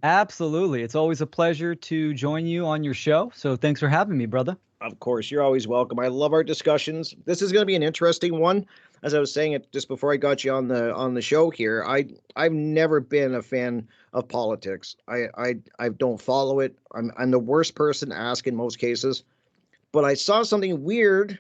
Absolutely. It's always a pleasure to join you on your show. So thanks for having me, brother. Of course, you're always welcome. I love our discussions. This is going to be an interesting one. As I was saying it just before I got you on the show here, I've never been a fan of politics. I don't follow it. I'm the worst person to ask in most cases. But I saw something weird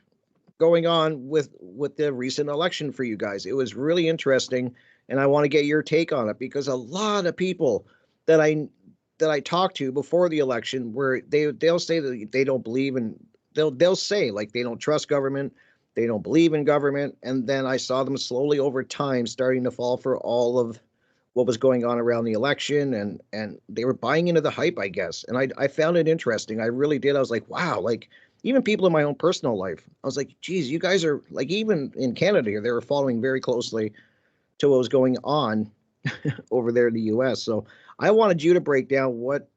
going on with the recent election for you guys. It was really interesting, and I want to get your take on it because a lot of people that I talked to before the election, where they'll say that they don't believe in, they'll say like they don't trust government, they don't believe in government, and then I saw them slowly over time starting to fall for all of what was going on around the election, and they were buying into the hype, I guess. And I found it interesting. I really did. I was like, wow, like even people in my own personal life, I was like, geez, you guys are like, even in Canada here, they were following very closely to what was going on over there in the US. So I wanted you to break down what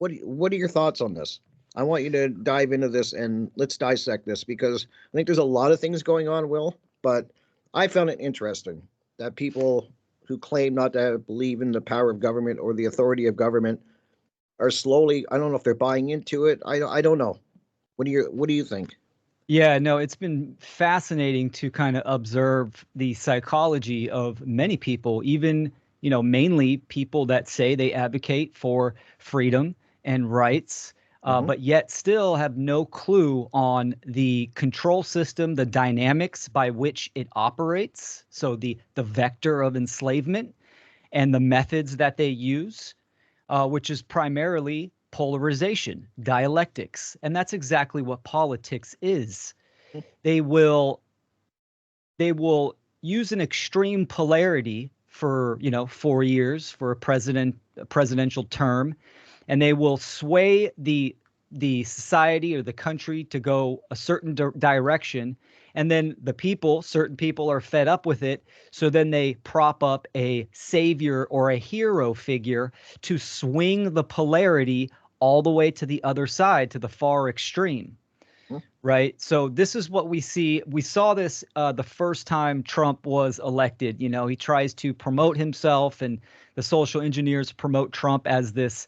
are your thoughts on this? I want you to dive into this and let's dissect this because I think there's a lot of things going on, Will, but I found it interesting that people who claim not to believe in the power of government or the authority of government are slowly, I don't know if they're buying into it. I don't know. What do you think? Yeah, no, it's been fascinating to kind of observe the psychology of many people, even, mainly people that say they advocate for freedom and rights, Hmm. but yet still have no clue on the control system, the dynamics by which it operates. So the vector of enslavement and the methods that they use, which is primarily polarization, dialectics. And that's exactly what politics is. They will they will use an extreme polarity for, 4 years for a presidential term, and they will sway the society or the country to go a certain direction, and then certain people are fed up with it, so then they prop up a savior or a hero figure to swing the polarity all the way to the other side, to the far extreme. Right. So this is what we see. We saw this the first time Trump was elected. He tries to promote himself, and the social engineers promote Trump as this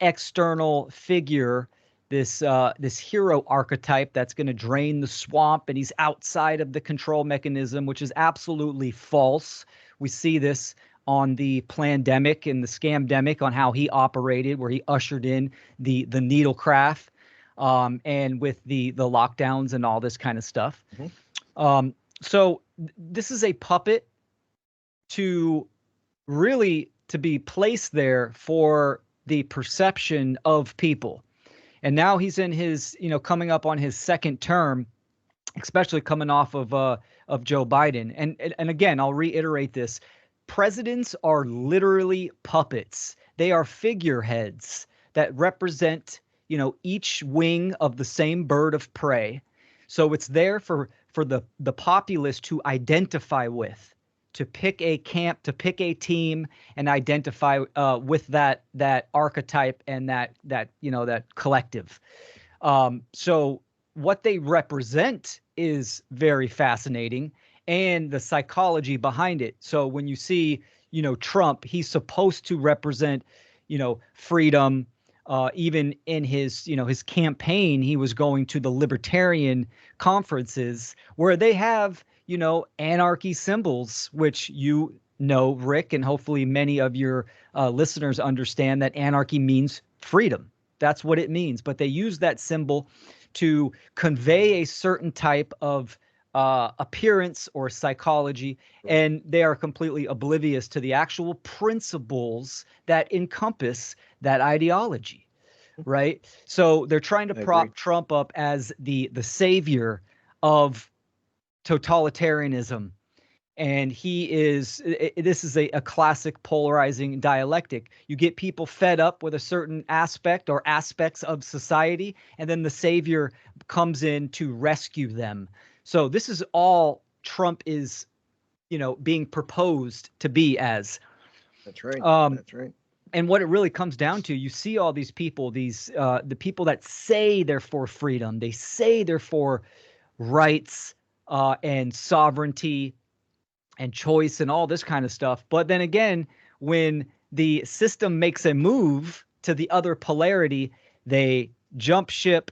external figure, this hero archetype that's going to drain the swamp, and he's outside of the control mechanism, which is absolutely false. We see this on the plandemic and the scamdemic, on how he operated, where he ushered in the needlecraft, and with the lockdowns and all this kind of stuff. Hmm. So this is a puppet to really to be placed there for the perception of people. And now he's in his, coming up on his second term, especially coming off of Joe Biden. And again, I'll reiterate this: presidents are literally puppets. They are figureheads that represent, each wing of the same bird of prey. So it's there for the populace to identify with, to pick a camp, to pick a team, and identify with that archetype and that collective. So what they represent is very fascinating, and the psychology behind it. So when you see, Trump, he's supposed to represent, freedom. Even in his campaign, he was going to the libertarian conferences where they have, anarchy symbols, which Rick, and hopefully many of your listeners understand that anarchy means freedom. That's what it means. But they use that symbol to convey a certain type of appearance or psychology, and they are completely oblivious to the actual principles that encompass that ideology, right? So they're trying to I agree. prop Trump up as the savior of totalitarianism, and this is a classic polarizing dialectic. You get people fed up with a certain aspect or aspects of society, and then the savior comes in to rescue them. So this is all Trump is, being proposed to be as. That's right. um That's right. and what it really comes down to, you see all these people, the people that say they're for freedom, they say they're for rights, and sovereignty and choice and all this kind of stuff. But then again, when the system makes a move to the other polarity, they jump ship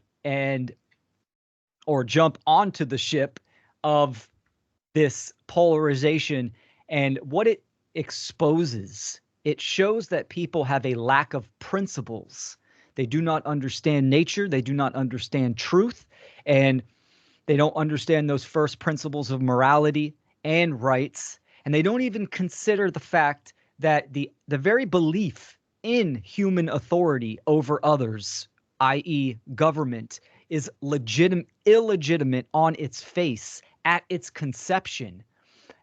or jump onto the ship of this polarization. And what it exposes, it shows that people have a lack of principles. They do not understand nature. They do not understand truth. And they don't understand those first principles of morality and rights. And they don't even consider the fact that the very belief in human authority over others, i.e., government, is illegitimate on its face at its conception.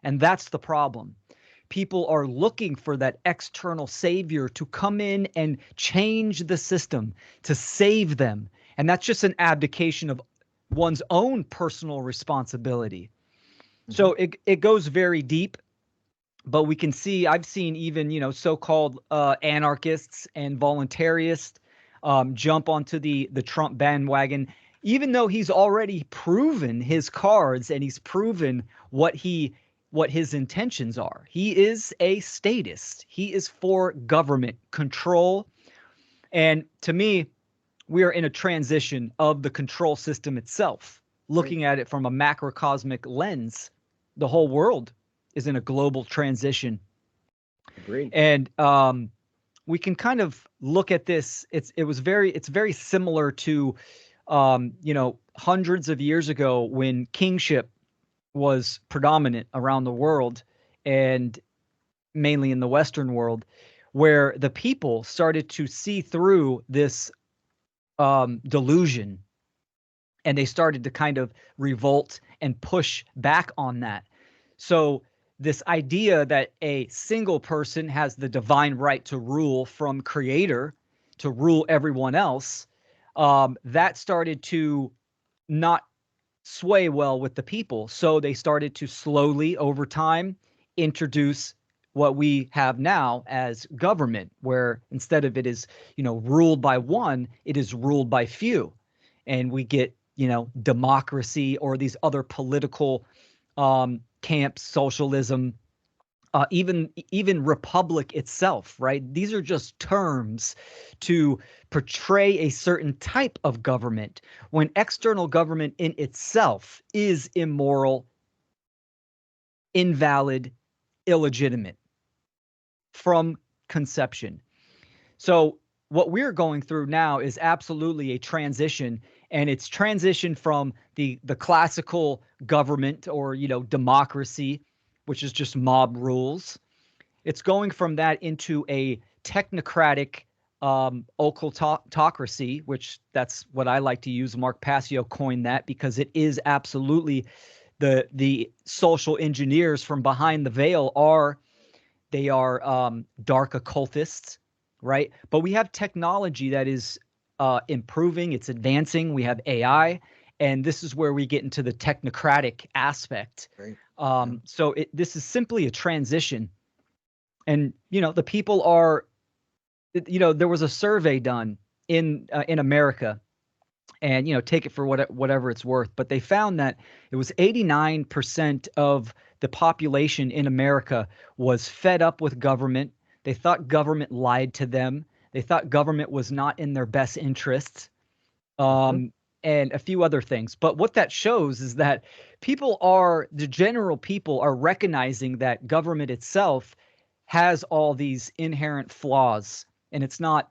And that's the problem. People are looking for that external savior to come in and change the system, to save them. And that's just an abdication of one's own personal responsibility. So it goes very deep, but we can see, I've seen even, so-called anarchists and voluntarists jump onto the Trump bandwagon, even though he's already proven his cards and he's proven what his intentions are. He is a statist. He is for government control. And to me, we are in a transition of the control system itself. Looking at it from a macrocosmic lens, the whole world is in a global transition. Agreed. And we can kind of look at this. It's very similar to, hundreds of years ago when kingship was predominant around the world, and mainly in the Western world, where the people started to see through this delusion, and they started to kind of revolt and push back on that. So this idea that a single person has the divine right to rule from creator, to rule everyone else, that started to not sway well with the people. So they started to slowly, over time, introduce what we have now as government, where instead of it is, ruled by one, it is ruled by few. And we get, democracy or these other political camps, socialism, even republic itself, right? These are just terms to portray a certain type of government, when external government in itself is immoral, invalid, illegitimate from conception. So what we're going through now is absolutely a transition, and it's transition from the classical government or, democracy, which is just mob rules. It's going from that into a technocratic occultocracy, which that's what I like to use. Mark Passio coined that because it is absolutely the social engineers from behind the veil are dark occultists, right? But we have technology that is improving, it's advancing. We have AI, and this is where we get into the technocratic aspect. Right. So this is simply a transition. And, the people are, there was a survey done in America, and, take it for whatever it's worth, but they found that it was 89% of the population in America was fed up with government. They thought government lied to them. They thought government was not in their best interests, and a few other things. But what that shows is that the general people are recognizing that government itself has all these inherent flaws, and it's not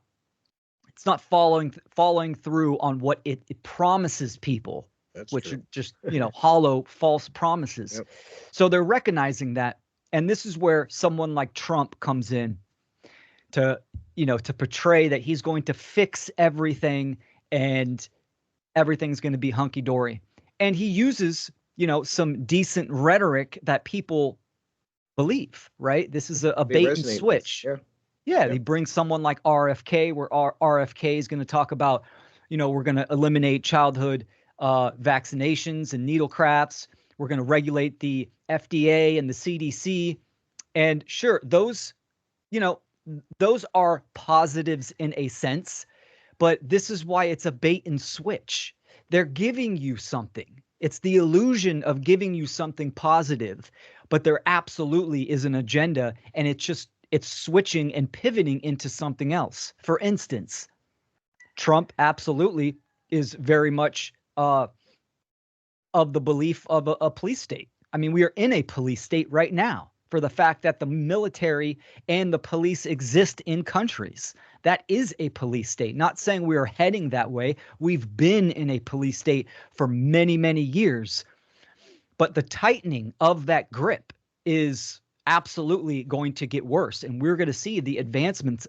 following through on what it promises people. That's which true. are just, hollow, false promises. Yep. So they're recognizing that. And this is where someone like Trump comes in to portray that he's going to fix everything and everything's going to be hunky dory. And he uses, some decent rhetoric that people believe, right? This is a bait and switch. Yeah, they bring someone like RFK, where RFK is going to talk about, we're going to eliminate childhood vaccinations and needle crafts. We're going to regulate the FDA and the CDC. And sure, those are positives in a sense, but this is why it's a bait and switch. They're giving you something. It's the illusion of giving you something positive, but there absolutely is an agenda, and it's switching and pivoting into something else. For instance, Trump absolutely is very much of the belief of a police state. I mean, we are in a police state right now for the fact that the military and the police exist in countries. That is a police state. Not saying we are heading that way. We've been in a police state for many, many years. But the tightening of that grip is absolutely going to get worse. And we're going to see the advancement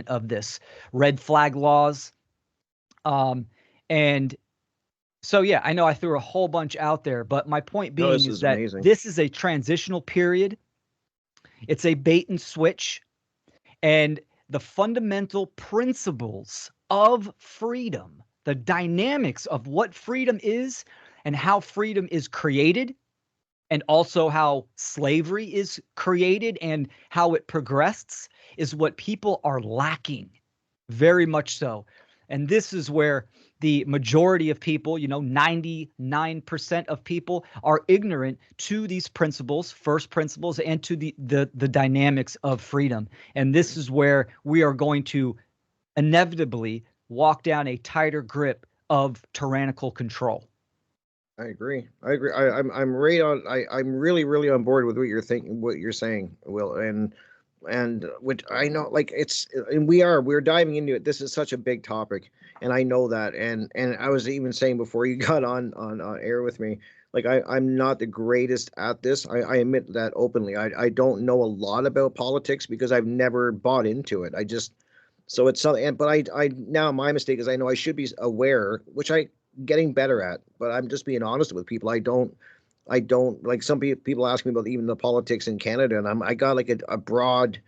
of this red flag laws. And so, yeah, I know I threw a whole bunch out there, but my point being is that amazing. This is a transitional period. It's a bait and switch. And the fundamental principles of freedom, the dynamics of what freedom is and how freedom is created, and also how slavery is created and how it progressed, is what people are lacking, very much so. And this is where the majority of people, 99% of people are ignorant to these principles, first principles, and to the dynamics of freedom. And this is where we are going to inevitably walk down a tighter grip of tyrannical control. I agree. I'm right on. I'm really on board with what you're thinking, what you're saying, Will, and which I know, like and we're diving into it. This is such a big topic, and I know that. And I was even saying before you got on air with me, like I'm not the greatest at this. I admit that openly. I don't know a lot about politics because I've never bought into it. I just so it's something. But I now my mistake is I know I should be aware, which I getting better at. But I'm just being honest with people. I don't like some people ask me about even the politics in Canada, and I got like a broad,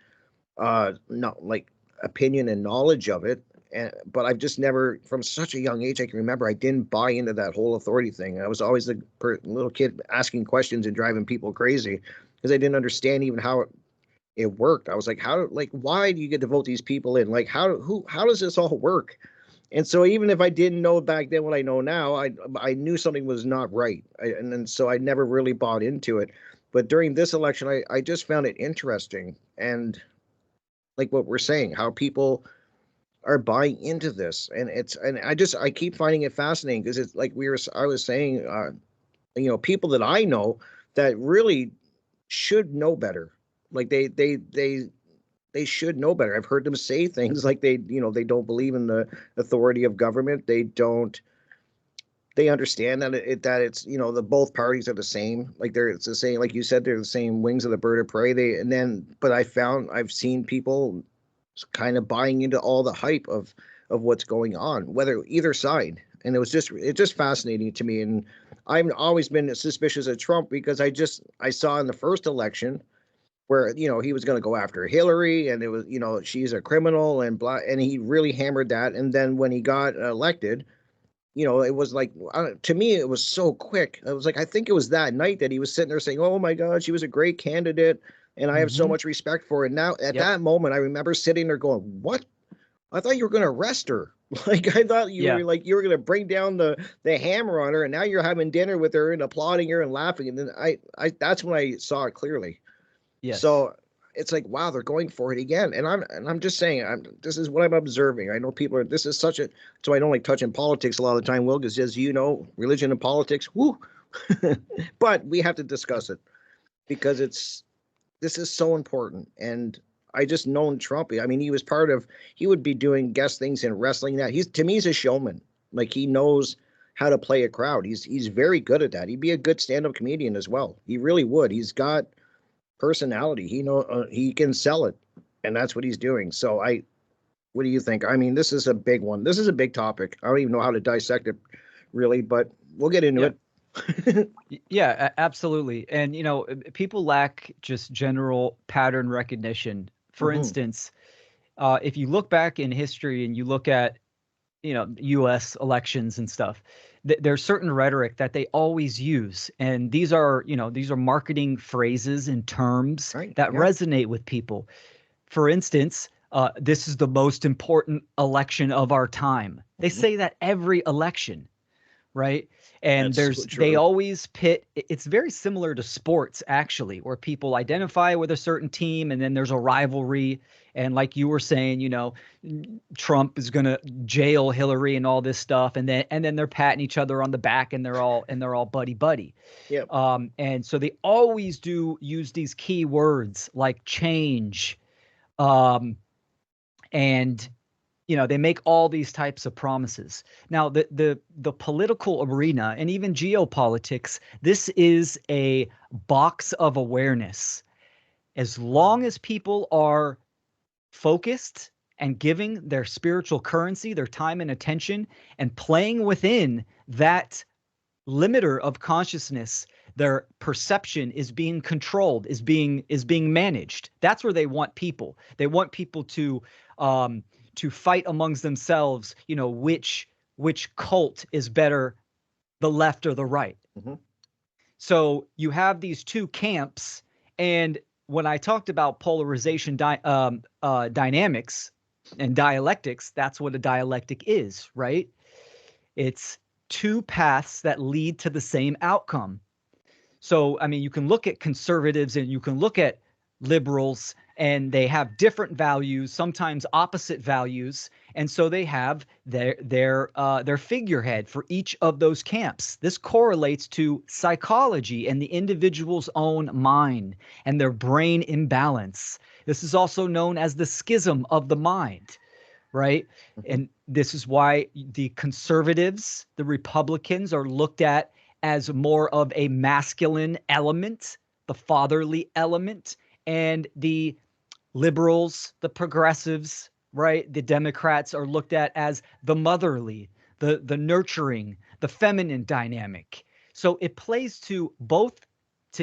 not like opinion and knowledge of it, but I've just never, from such a young age, I can remember I didn't buy into that whole authority thing. I was always the little kid asking questions and driving people crazy because I didn't understand even how it worked. I was like, why do you get to vote these people in? Like, how does this all work? And so even if I didn't know back then what I know now, I knew something was not right. And then so I never really bought into it. But during this election, I just found it interesting. And like what we're saying, how people are buying into this. And I keep finding it fascinating because it's like I was saying, people that I know that really should know better. Like they should know better. I've heard them say things like they don't believe in the authority of government. They understand that it's the both parties are the same. Like it's the same, like you said, they're the same wings of the bird of prey. But I've seen people kind of buying into all the hype of what's going on, whether either side. And it's just fascinating to me. And I've always been suspicious of Trump because I saw in the first election where he was going to go after Hillary, and it was she's a criminal and blah, and he really hammered that. And then when he got elected, it was like to me it was so quick. I was like, I think it was that night that he was sitting there saying, "Oh my God, she was a great candidate, and I have so much respect for her." And now at that moment, I remember sitting there going, "What? I thought you were going to arrest her." Like I thought you were like you were going to bring down the hammer on her, and now you're having dinner with her and applauding her and laughing. And then I that's when I saw it clearly. Yes. So it's like, wow, they're going for it again. And I'm just saying, this is what I'm observing. I know people are, this is such a, so I don't like touching politics a lot of the time, Will, because as you know, religion and politics, whoo, but we have to discuss it because this is so important. And I just known Trump. I mean, he would be doing guest things in wrestling that to me, he's a showman. Like he knows how to play a crowd. He's very good at that. He'd be a good stand-up comedian as well. He really would. He's got personality. He can sell it, and that's what he's doing. So what do you think? I mean, this is a big one. This is a big topic. I don't even know how to dissect it really, but we'll get into it. Yeah, absolutely. And people lack just general pattern recognition. For instance, if you look back in history and you look at U.S. elections and stuff, there's certain rhetoric that they always use, and these are marketing phrases and terms that resonate with people. For instance, this is the most important election of our time. They say that every election. right? And That's so they true. always pit. It's very similar to sports, actually, where people identify with a certain team and then there's a rivalry. And like you were saying, Trump is going to jail Hillary and all this stuff. And then they're patting each other on the back and they're all buddy buddy. Yeah. And so they always do use these key words like change, um, and they make all these types of promises. Now, the political arena and even geopolitics, this is a box of awareness. As long as people are focused and giving their spiritual currency, their time and attention, and playing within that limiter of consciousness, their perception is being controlled, is being managed. That's where they want people. They want people to fight amongst themselves, which cult is better, the left or the right. Mm-hmm. So you have these two camps. And when I talked about polarization dynamics and dialectics, that's what a dialectic is, right? It's two paths that lead to the same outcome. So, I mean, you can look at conservatives and you can look at liberals, and they have different values, sometimes opposite values, and so they have their figurehead for each of those camps. This correlates to psychology and the individual's own mind and their brain imbalance. This is also known as the schism of the mind, right? Mm-hmm. And this is why the conservatives, the Republicans, are looked at as more of a masculine element, the fatherly element, and the liberals, the progressives, right, the Democrats are looked at as the motherly, the nurturing, the feminine dynamic. So it plays to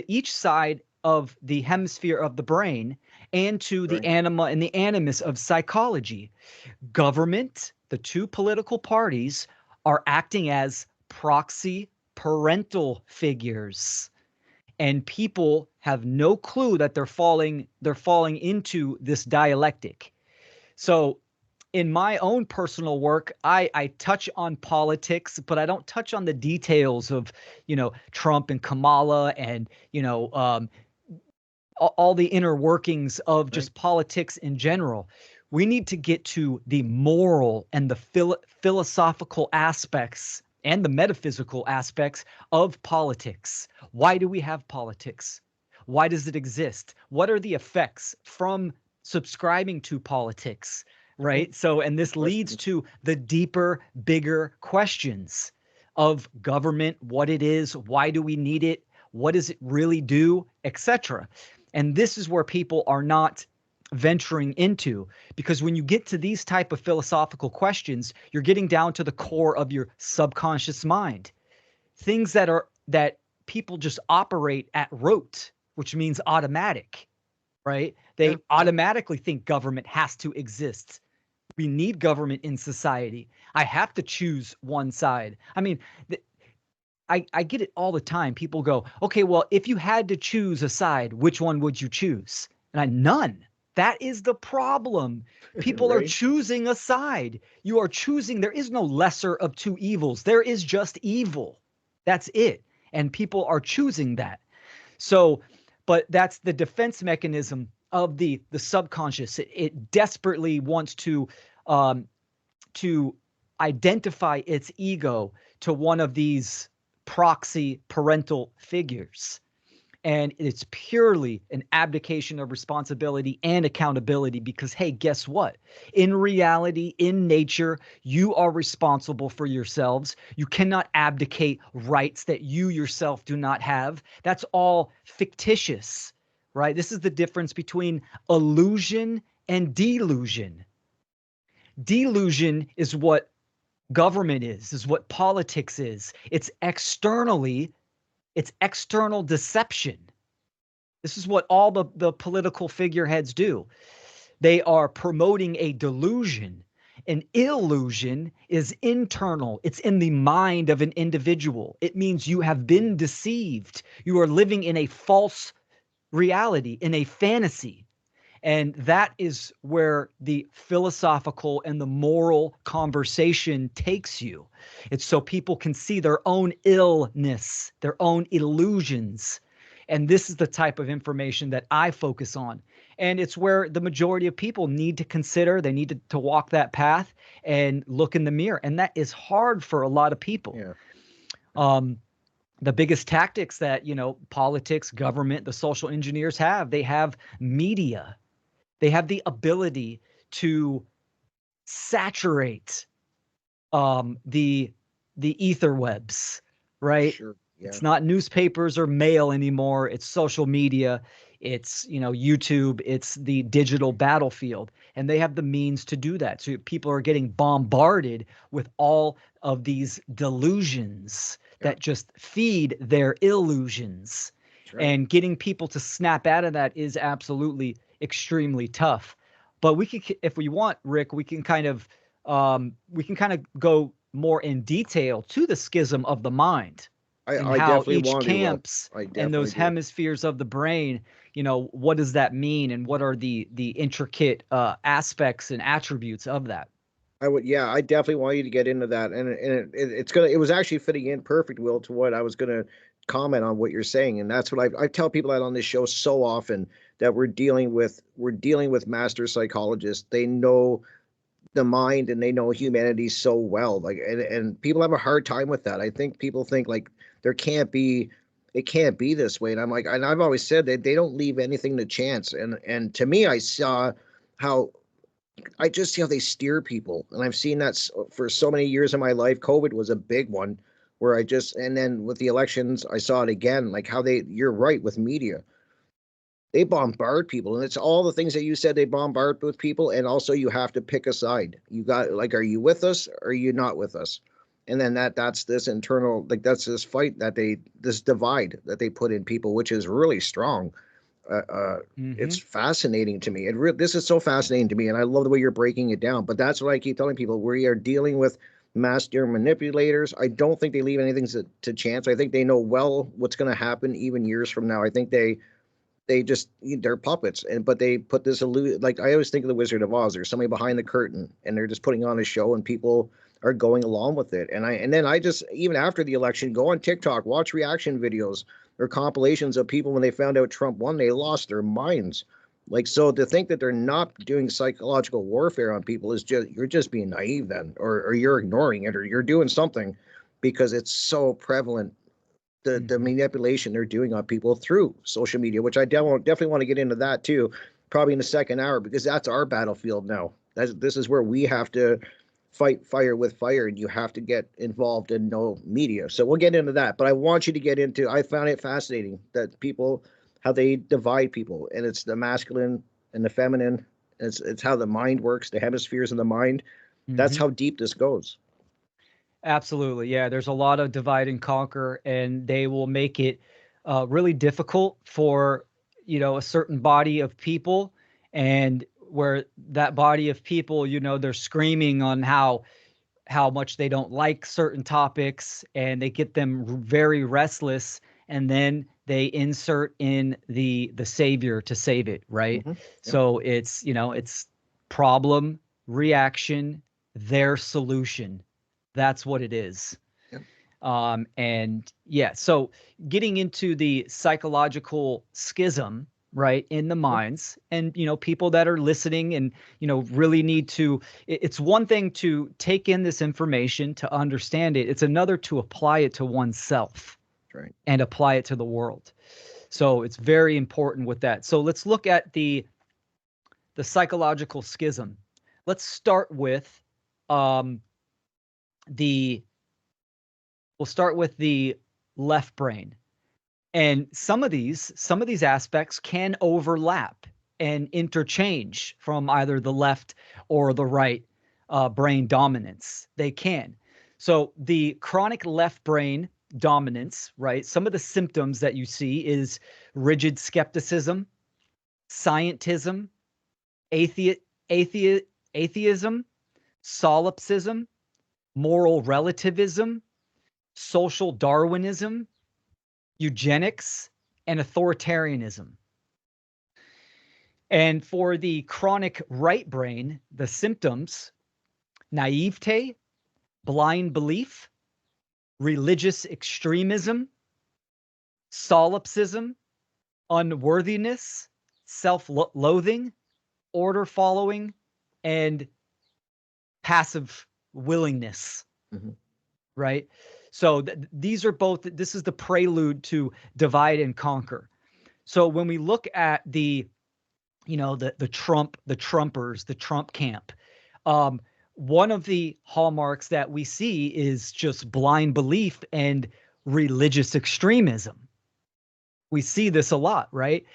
each side of the hemisphere of the brain and to the Right. anima and the animus of psychology. Government, the two political parties, are acting as proxy parental figures, and people have no clue that they're falling into this dialectic. So in my own personal work, I touch on politics, but I don't touch on the details of Trump and Kamala and all the inner workings of Right. just politics in general. We need to get to the moral and the philosophical aspects and the metaphysical aspects of politics. Why do we have politics? Why does it exist? What are the effects from subscribing to politics? Mm-hmm. Right. So, and this leads Questions. to the deeper, bigger questions of government, what it is, why do we need it, what does it really do, etc. And this is where people are not venturing into, because when you get to these type of philosophical questions, you're getting down to the core of your subconscious mind, things that people just operate at rote, which means automatic, right? Yeah. They automatically think government has to exist. We need government in society. I have to choose one side. I mean, I get it all the time. People go, okay, well, if you had to choose a side, which one would you choose? And none. That is the problem. People are Right. choosing a side. You are choosing. There is no lesser of two evils. There is just evil. That's it. And people are choosing that. So, but that's the defense mechanism of the subconscious. It desperately wants um, to identify its ego to one of these proxy parental figures. And it's purely an abdication of responsibility and accountability because, hey, guess what? In reality, in nature, you are responsible for yourselves. You cannot abdicate rights that you yourself do not have. That's all fictitious, right? This is the difference between illusion and delusion. Delusion is what government is what politics is. It's external deception. This is what all the political figureheads do. They are promoting a delusion. An illusion is internal. It's in the mind of an individual. It means you have been deceived. You are living in a false reality, in a fantasy. And that is where the philosophical and the moral conversation takes you. It's so people can see their own illness, their own illusions. And this is the type of information that I focus on. And it's where the majority of people need to consider, they need to walk that path and look in the mirror. And that is hard for a lot of people. Yeah. The biggest tactics that, politics, government, the social engineers have, they have media. They have the ability to saturate the ether webs, right? Sure. Yeah. It's not newspapers or mail anymore. It's social media. It's, YouTube. It's the digital battlefield. And they have the means to do that. So people are getting bombarded with all of these delusions that just feed their illusions. Right. And getting people to snap out of that is absolutely extremely tough. But we can, if we want, Rick, we can kind of go more in detail to the schism of the mind and I how definitely each want to. camps I and definitely those do. hemispheres of the brain, what does that mean and what are the intricate aspects and attributes of that? I would, yeah, I definitely want you to get into that, and it was actually fitting in perfect, Will, to what I was gonna comment on what you're saying, and that's what I tell people that on this show so often, that we're dealing with master psychologists. They know the mind and they know humanity so well, like, and people have a hard time with that. I think people think like there can't be it can't be this way, and I'm like, and I've always said that they don't leave anything to chance, and to me, how I just see how they steer people, and I've seen that for so many years in my life. COVID was a big one, where and then with the elections, I saw it again. Like how you're right with media, they bombard people, and it's all the things that you said. They bombard with people, and also you have to pick a side. You got, like, are you with us? Or are you not with us? And then that's this internal, like, that's this fight this divide that they put in people, which is really strong. It's fascinating to me. This is so fascinating to me, and I love the way you're breaking it down. But that's what I keep telling people: we are dealing with master manipulators. I don't think they leave anything to chance. I think they know well what's going to happen even years from now. I think they're puppets, but they put this like, I always think of the Wizard of Oz. There's somebody behind the curtain, and they're just putting on a show, and people are going along with it. And then I just, even after the election, go on TikTok, watch reaction videos or compilations of people when they found out Trump won. They lost their minds. Like, so to think that they're not doing psychological warfare on people is just, you're just being naive then, or you're ignoring it, or you're doing something, because it's so prevalent, the manipulation they're doing on people through social media, which I definitely want to get into that too, probably in the second hour, because that's our battlefield now. This is where we have to fight fire with fire, and you have to get involved in no media. So we'll get into that, but I want you to get into, I found it fascinating that people, how they divide people, and it's the masculine and the feminine. It's how the mind works, the hemispheres of the mind. That's how deep this goes. Absolutely. Yeah. There's a lot of divide and conquer, and they will make it really difficult for, a certain body of people. And where that body of people, they're screaming on how much they don't like certain topics, and they get them very restless. And then they insert in the savior to save it. Right. Yep. So it's problem, reaction, their solution. That's what it is. Yep. And yeah, so getting into the psychological schism, right, in the minds, and, people that are listening and, really need to, it's one thing to take in this information, to understand it. It's another to apply it to oneself. Right. And apply it to the world. So it's very important with that. So let's look at the psychological schism. Let's start with, the we'll start with the left brain. And some of these aspects can overlap and interchange from either the left or the right brain dominance. They can. So the chronic left brain dominance, right? Some of the symptoms that you see is rigid skepticism, scientism, athe- atheism, solipsism, moral relativism, social Darwinism, eugenics, and authoritarianism. And for the chronic right brain, the symptoms: naivete, blind belief, religious extremism, solipsism, unworthiness, self-loathing, order following, and passive willingness. Mm-hmm. Right? So these are both, this is the prelude to divide and conquer. So when we look at the Trumpers, the Trump camp, one of the hallmarks that we see is just blind belief and religious extremism. We see this a lot, right?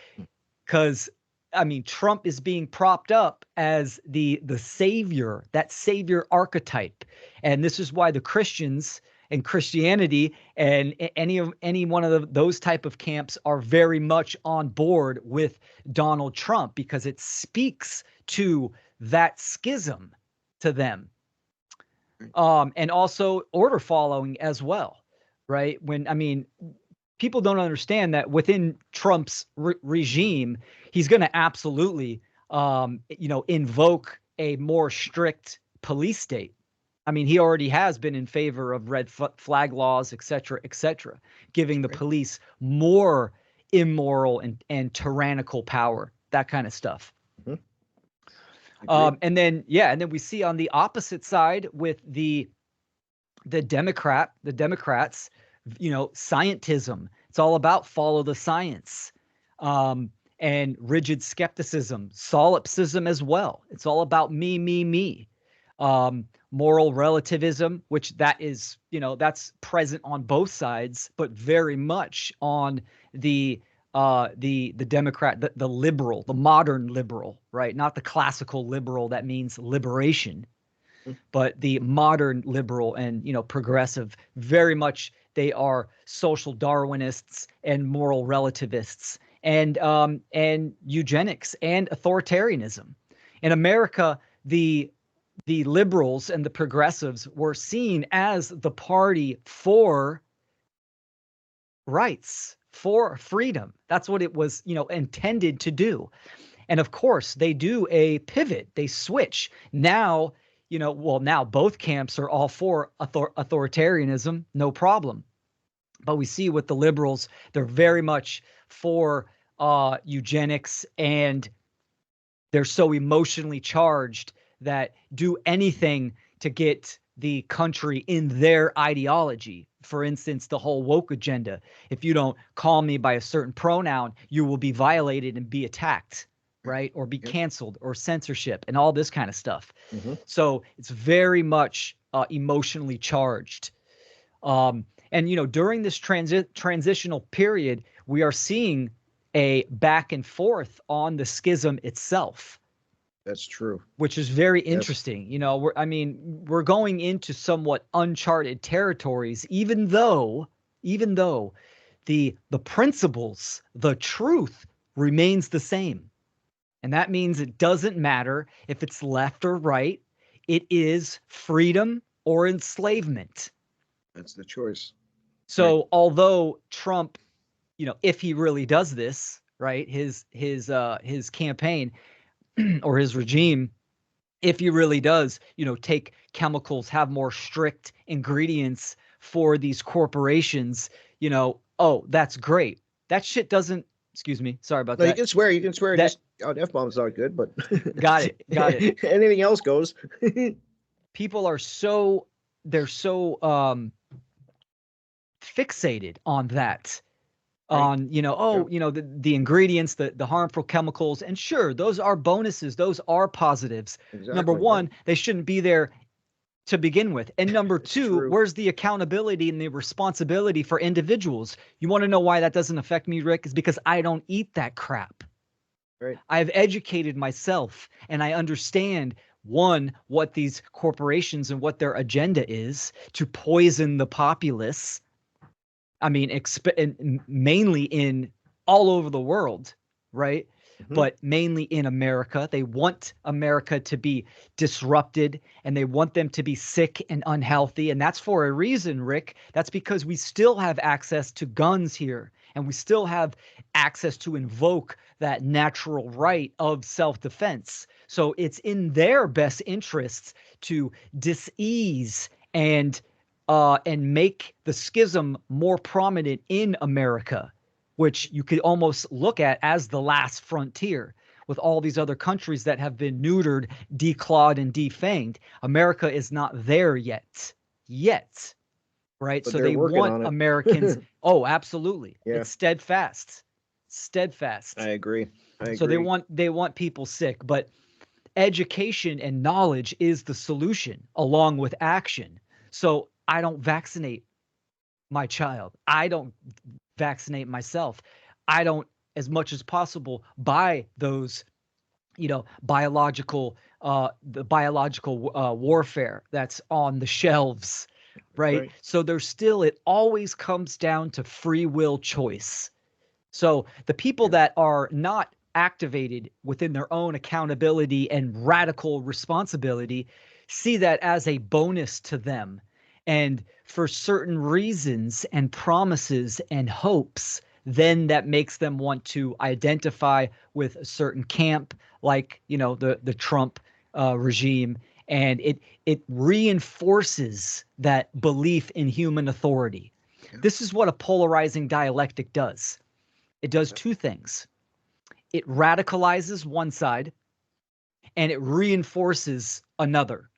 Because I mean, Trump is being propped up as the savior, that savior archetype, and this is why the Christians and Christianity and any one of those type of camps are very much on board with Donald Trump, because it speaks to that schism to them, and also order following as well, right? When I mean, people don't understand that within Trump's regime, he's going to absolutely, invoke a more strict police state. I mean, he already has been in favor of red flag laws, et cetera, giving the police more immoral and tyrannical power, that kind of stuff. Mm-hmm. And then we see on the opposite side with the Democrats, scientism. It's all about follow the science, and rigid skepticism, solipsism as well. It's all about me, me, me. Moral relativism, which that is, that's present on both sides, but very much on the Democrat, the liberal, the modern liberal, right? Not the classical liberal that means liberation, but the modern liberal and progressive. Very much they are social Darwinists and moral relativists, and eugenics and authoritarianism. In America, the liberals and the progressives were seen as the party for rights, for freedom. That's what it was, intended to do. And of course, they do a pivot. They switch. Now, now both camps are all for authoritarianism, no problem. But we see with the liberals, they're very much for eugenics, and they're so emotionally charged that do anything to get the country in their ideology. For instance, the whole woke agenda. If you don't call me by a certain pronoun, you will be violated and be attacked, right? Or be canceled, or censorship, and all this kind of stuff. Mm-hmm. So it's very much emotionally charged. And during this transitional period, we are seeing a back and forth on the schism itself. That's true. Which is very interesting. We're going into somewhat uncharted territories, even though the principles, the truth remains the same. And that means it doesn't matter if it's left or right. It is freedom or enslavement. That's the choice. So although Trump, if he really does this, right, his campaign or his regime, if he really does, take chemicals, have more strict ingredients for these corporations, that's great. That shit doesn't, excuse me, sorry about that. You can swear. Just F-bomb's not good, but got it. Anything else goes. People are so fixated on that. On the ingredients, the harmful chemicals, and sure, those are bonuses, those are positives. Exactly. Number one, they shouldn't be there to begin with, and number two, where's the accountability and the responsibility for individuals? You want to know why that doesn't affect me, Rick? Is because I don't eat that crap. Right. I've educated myself, and I understand, one, what these corporations and what their agenda is to poison the populace. I mean, mainly in all over the world, right? Mm-hmm. But mainly in America. They want America to be disrupted, and they want them to be sick and unhealthy. And that's for a reason, Rick. That's because we still have access to guns here, and we still have access to invoke that natural right of self-defense. So it's in their best interests to dis-ease and make the schism more prominent in America, which you could almost look at as the last frontier with all these other countries that have been neutered, declawed, and defanged. America is not there yet, right? But So they're they working want on Americans. it. Oh, absolutely. Yeah, It's steadfast, I steadfast. agree. I So agree. they want people sick, but education and knowledge is the solution along with action. So I don't vaccinate my child. I don't vaccinate myself. I don't, as much as possible, buy those, the biological warfare that's on the shelves, right? Right. So it always comes down to free will choice. So the people Yeah. that are not activated within their own accountability and radical responsibility see that as a bonus to them. And for certain reasons and promises and hopes, then that makes them want to identify with a certain camp, like, the Trump regime. And it reinforces that belief in human authority. Yeah. This is what a polarizing dialectic does. It does Yeah. two things. It radicalizes one side and it reinforces another.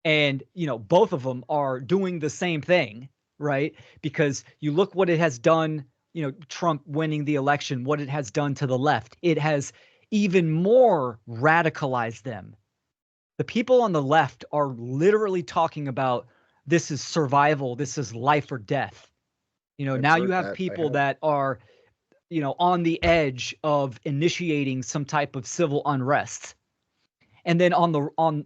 And, both of them are doing the same thing, right? Because you look what it has done, Trump winning the election, what it has done to the left. It has even more radicalized them. The people on the left are literally talking about this is survival, this is life or death. I've Now you heard have that. I people have. that are on the edge of initiating some type of civil unrest. And then on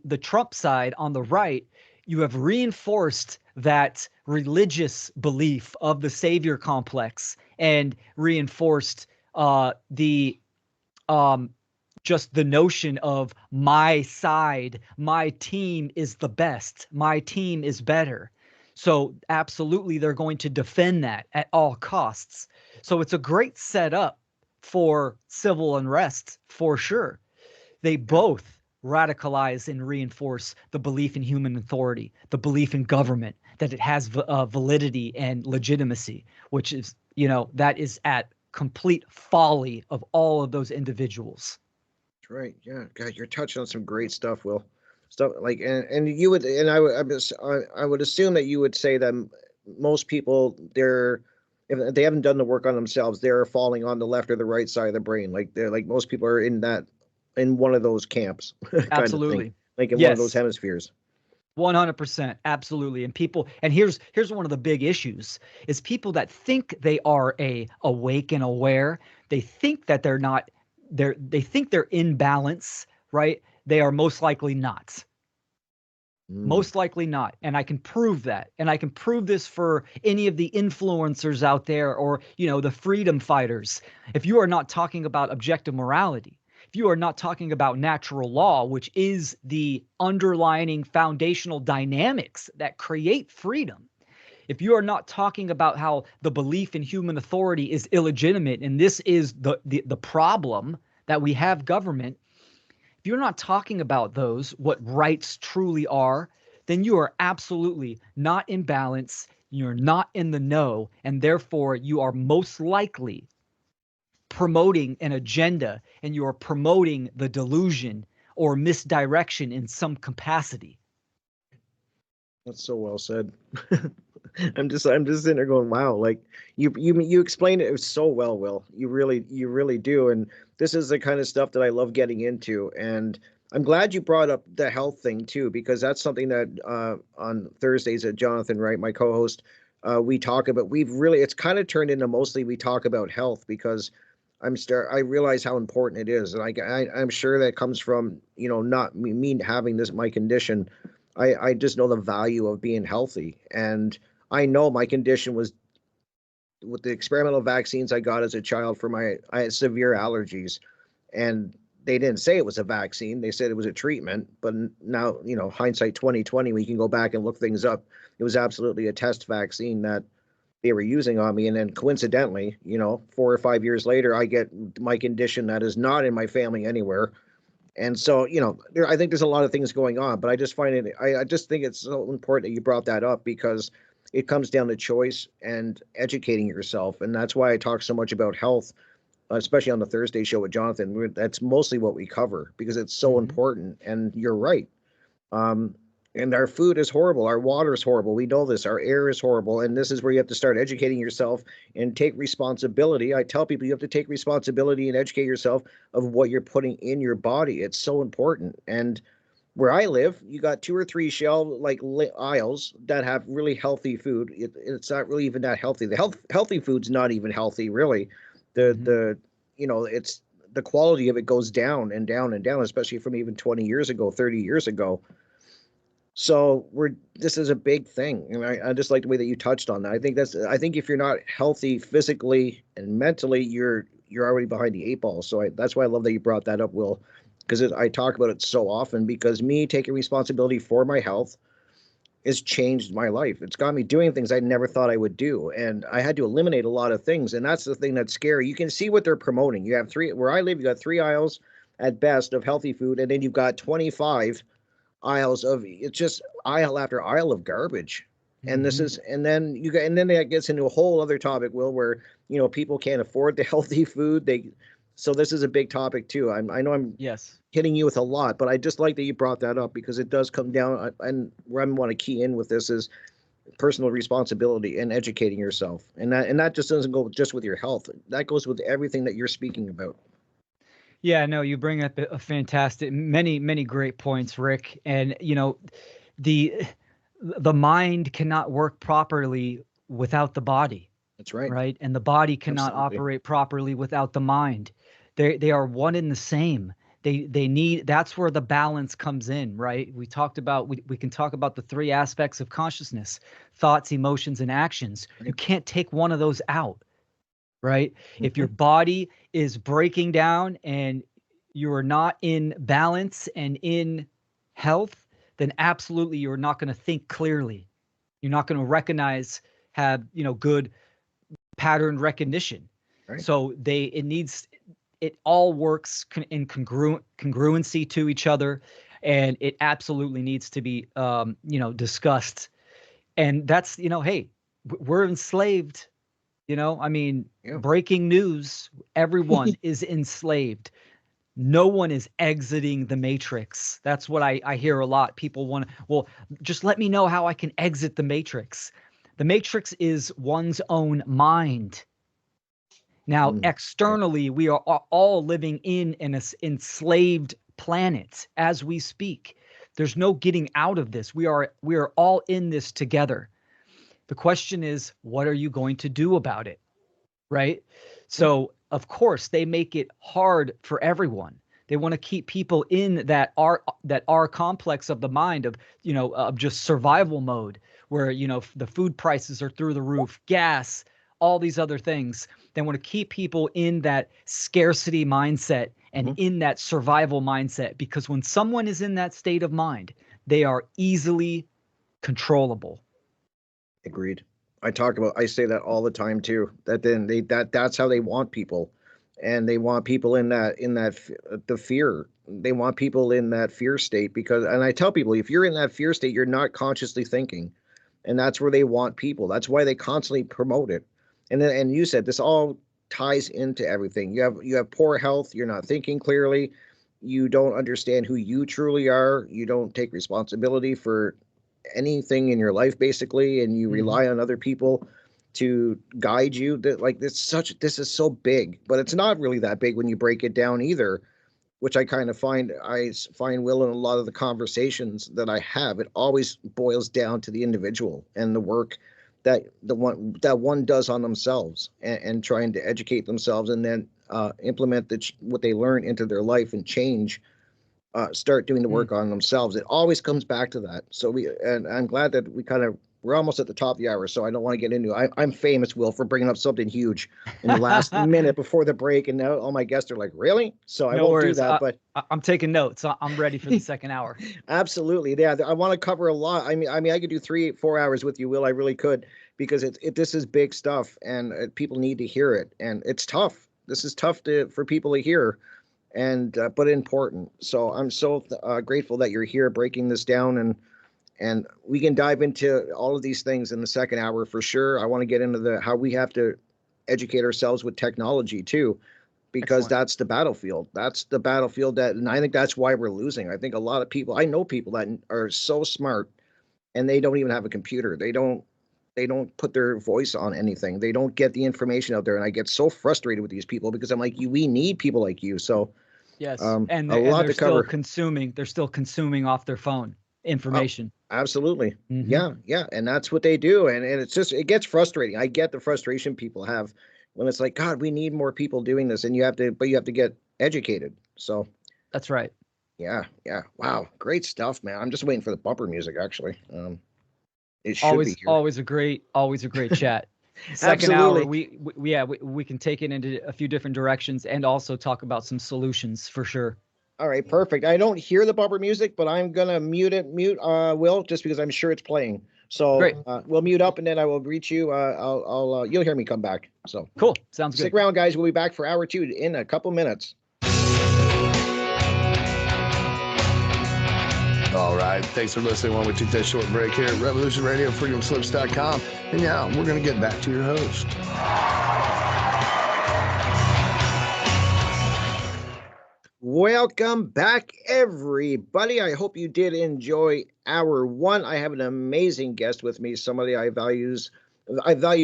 the Trump side, on the right, you have reinforced that religious belief of the savior complex and reinforced the um, just the notion of my side, my team is the best, my team is better. So absolutely, they're going to defend that at all costs. So it's a great setup for civil unrest for sure. They Yeah. both radicalize and reinforce the belief in human authority, the belief in government, that it has validity and legitimacy, which is, that is at complete folly of all of those individuals. That's right. Yeah. God, you're touching on some great stuff, Will. Stuff like, and you would, and I would assume that you would say that most people, if they haven't done the work on themselves, they're falling on the left or the right side of the brain. Like they're like most people are in one of those camps, kind of thing, Absolutely. like in one of those Yes. hemispheres. 100%. Absolutely. And here's one of the big issues is people that think they are awake and aware. They think that they think they're in balance, right? They are most likely not. Mm. Most likely not. And I can prove that. And I can prove this for any of the influencers out there or, the freedom fighters. If you are not talking about objective morality, if you are not talking about natural law, which is the underlining foundational dynamics that create freedom, if you are not talking about how the belief in human authority is illegitimate and this is the problem that we have government, if you're not talking about those, what rights truly are, then you are absolutely not in balance. You're not in the know. And therefore, you are most likely promoting an agenda and you are promoting the delusion or misdirection in some capacity. That's so well said. I'm just sitting there going, wow, like you explained it so well, Will. You really do. And this is the kind of stuff that I love getting into. And I'm glad you brought up the health thing too, because that's something that on Thursdays at Jonathan Wright, my co-host, we talk about. It's kind of turned into mostly we talk about health because I realize how important it is, and I'm sure that comes from not me having this my condition. I just know the value of being healthy, and I know my condition was with the experimental vaccines I got as a child for I had severe allergies, and they didn't say it was a vaccine. They said it was a treatment. But now, hindsight 2020, we can go back and look things up. It was absolutely a test vaccine that they were using on me. And then coincidentally, 4 or 5 years later, I get my condition that is not in my family anywhere. And so, I think there's a lot of things going on, but I just find it, I just think it's so important that you brought that up, because it comes down to choice and educating yourself. And that's why I talk so much about health, especially on the Thursday show with Jonathan. That's mostly what we cover, because it's so important. And you're right. Um, and our food is horrible. Our water is horrible. We know this. Our air is horrible. And this is where you have to start educating yourself and take responsibility. I tell people you have to take responsibility and educate yourself of what you're putting in your body. It's so important. And where I live, you got 2 or 3 aisles that have really healthy food. It's not really even that healthy. The healthy food's not even healthy, really. It's the quality of it goes down and down and down, especially from even 20 years ago, 30 years ago. So this is a big thing, and I just like the way that you touched on that. I think if you're not healthy physically and mentally, you're already behind the 8 ball. So that's why I love that you brought that up, Will, because I talk about it so often. Because me taking responsibility for my health has changed my life. It's got me doing things I never thought I would do, and I had to eliminate a lot of things. And that's the thing that's scary. You can see what they're promoting. You have where I live, you got 3 aisles at best of healthy food, and then you've got 25 aisles of, it's just aisle after aisle of garbage. And this is, and then that gets into a whole other topic, Will, where people can't afford the healthy food. So this is a big topic too. I know I'm Yes. hitting you with a lot, but I just like that you brought that up, because it does come down, and where I want to key in with this is personal responsibility and educating yourself, and that just doesn't go just with your health. That goes with everything that you're speaking about. Yeah, no, you bring up a fantastic, many great points, Rick. And the the mind cannot work properly without the body, That's right. right? And the body cannot Absolutely. operate properly without the mind. They are one and the same. They need, that's where the balance comes in, right? We can talk about the 3 aspects of consciousness: thoughts, emotions, and actions. You can't take one of those out, right? If your body is breaking down and you are not in balance and in health, then absolutely you're not going to think clearly. You're not going to have good pattern recognition. Right. So it all works in congruency to each other, and it absolutely needs to be discussed. And that's, hey, we're enslaved. Breaking news, everyone is enslaved. No one is exiting the matrix. That's what I hear a lot. People want to, well, just let me know how I can exit the matrix. The matrix is one's own mind. Now, externally, we are all living in an enslaved planet as we speak. There's no getting out of this. We are all in this together. The question is, what are you going to do about it? Right? So, of course, they make it hard for everyone. They want to keep people in that R complex of the mind of just survival mode, where the food prices are through the roof, gas, all these other things. They want to keep people in that scarcity mindset and in that survival mindset, because when someone is in that state of mind, they are easily controllable. Agreed. I say that all the time too. That's how they want people, and they want people the fear. They want people in that fear state, and I tell people, if you're in that fear state, you're not consciously thinking, and that's where they want people. That's why they constantly promote it. And you said this all ties into everything. You have poor health. You're not thinking clearly. You don't understand who you truly are. You don't take responsibility for anything in your life, basically, and you rely on other people to guide you. This is so big, but it's not really that big when you break it down either, which I find, Will, in a lot of the conversations that I have, it always boils down to the individual and the work that one does on themselves, and trying to educate themselves, and then implement what they learn into their life, and start doing the work on themselves. It always comes back to that. So and I'm glad that we're almost at the top of the hour, so I don't want to get into it. I'm famous, Will, for bringing up something huge in the last minute before the break, and now all my guests are like, really? So I won't do that, but I'm taking notes. I'm ready for the second hour. Absolutely. Yeah, I want to cover a lot. I mean, I could do 3-4 hours with you, Will. I really could, because this is big stuff, and people need to hear it, and it's tough. This is tough for people to hear, and but important. So I'm so grateful that you're here breaking this down, and we can dive into all of these things in the second hour for sure. I want to get into how we have to educate ourselves with technology too, because Excellent. that's the battlefield. That's the battlefield and I think that's why we're losing. I think a lot of people, I know people that are so smart and they don't even have a computer. They don't put their voice on anything. They don't get the information out there. And I get so frustrated with these people because I'm like, we need people like you. So Yes, and a lot they're to still cover. consuming. They're still consuming off their phone Oh, information. absolutely. Hmm. Yeah. And that's what they do. And it's just, it gets frustrating. I get the frustration people have when it's like, God, we need more people doing this. And you have to get educated. So That's right. yeah. Wow. Great stuff, man. I'm just waiting for the bumper music, actually. It should be Always, here. always a great chat. Second hour, Absolutely. we can take it into a few different directions and also talk about some solutions for sure. All right, perfect. I don't hear the bumper music, but I'm gonna mute Will, just because I'm sure it's playing. Great. So we'll mute up and then I will greet you. You'll hear me come back. So Cool. Sounds stick good. around, guys. We'll be back for hour 2 in a couple minutes. All right. Thanks for listening while we take that short break here at Revolution Radio, freedomslips.com. And now we're going to get back to your host. Welcome back, everybody. I hope you did enjoy hour 1. I have an amazing guest with me, somebody I value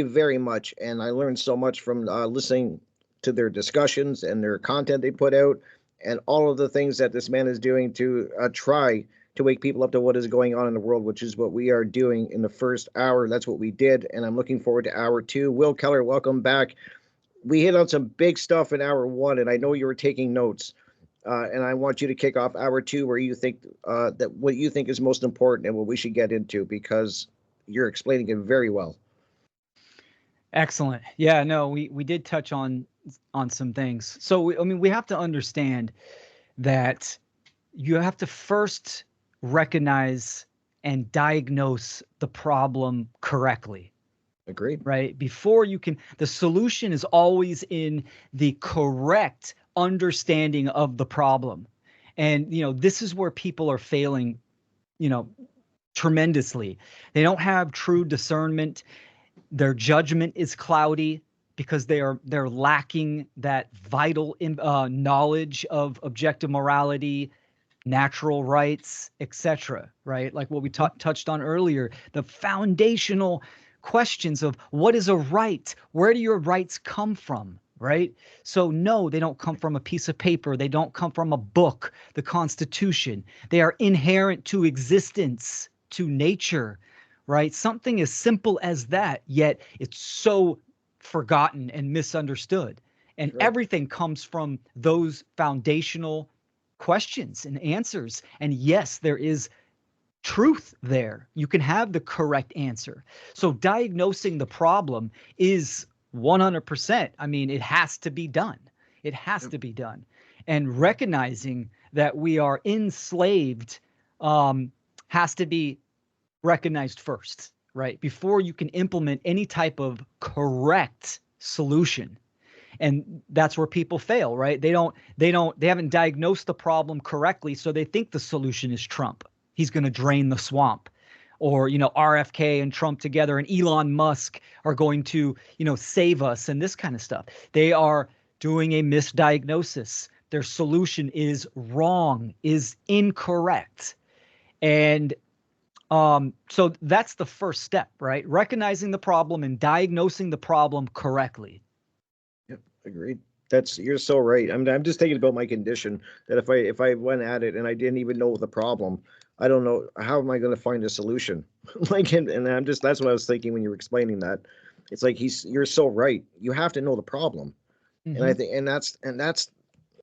very much, and I learned so much from listening to their discussions and their content they put out, and all of the things that this man is doing to try to wake people up to what is going on in the world, which is what we are doing in the first hour. That's what we did, and I'm looking forward to hour 2. Will Keller, welcome back. We hit on some big stuff in hour 1, and I know you were taking notes. And I want you to kick off hour 2, where you think that what you think is most important and what we should get into, because you're explaining it very well. Excellent. Yeah, no, we did touch on some things. So we have to understand that you have to first recognize and diagnose the problem correctly. Agreed. Right? Before you can, the solution is always in the correct understanding of the problem. And, this is where people are failing, tremendously. They don't have true discernment. Their judgment is cloudy because they're lacking that vital knowledge of objective morality, natural rights, etc. Right? Like what we touched on earlier, the foundational questions of what is a right? Where do your rights come from? Right? So no, they don't come from a piece of paper. They don't come from a book, the Constitution. They are inherent to existence, to nature, right? Something as simple as that, yet it's so forgotten and misunderstood. And Right. everything comes from those foundational questions and answers. And yes, there is truth there. You can have the correct answer. So diagnosing the problem is 100%. I mean, it has to be done. It has to be done. And recognizing that we are enslaved has to be recognized first, right? Before you can implement any type of correct solution. And that's where people fail, right? They haven't diagnosed the problem correctly. So they think the solution is Trump. He's going to drain the swamp, or, RFK and Trump together and Elon Musk are going to, save us and this kind of stuff. They are doing a misdiagnosis. Their solution is wrong, is incorrect. And so that's the first step, right? Recognizing the problem and diagnosing the problem correctly. Yep, agreed. You're so right. I'm just thinking about my condition, that if I went at it and I didn't even know the problem, I don't know how am I going to find a solution. And that's what I was thinking when you were explaining that. It's like you're so right. You have to know the problem. And I think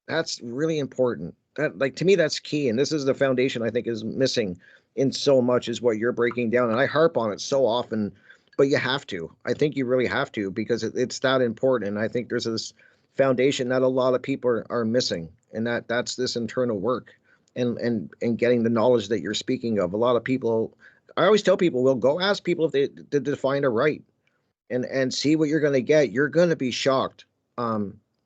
that's really important. That, like, to me, that's key. And this is the foundation I think is missing in so much, is what you're breaking down. And I harp on it so often, but you have to. I think you really have to, because it's that important. And I think there's this foundation that a lot of people are missing, and that's this internal work and getting the knowledge that you're speaking of. A lot of people, I always tell people, we'll go ask people if they define a right. and see what you're going to get. You're going to be shocked.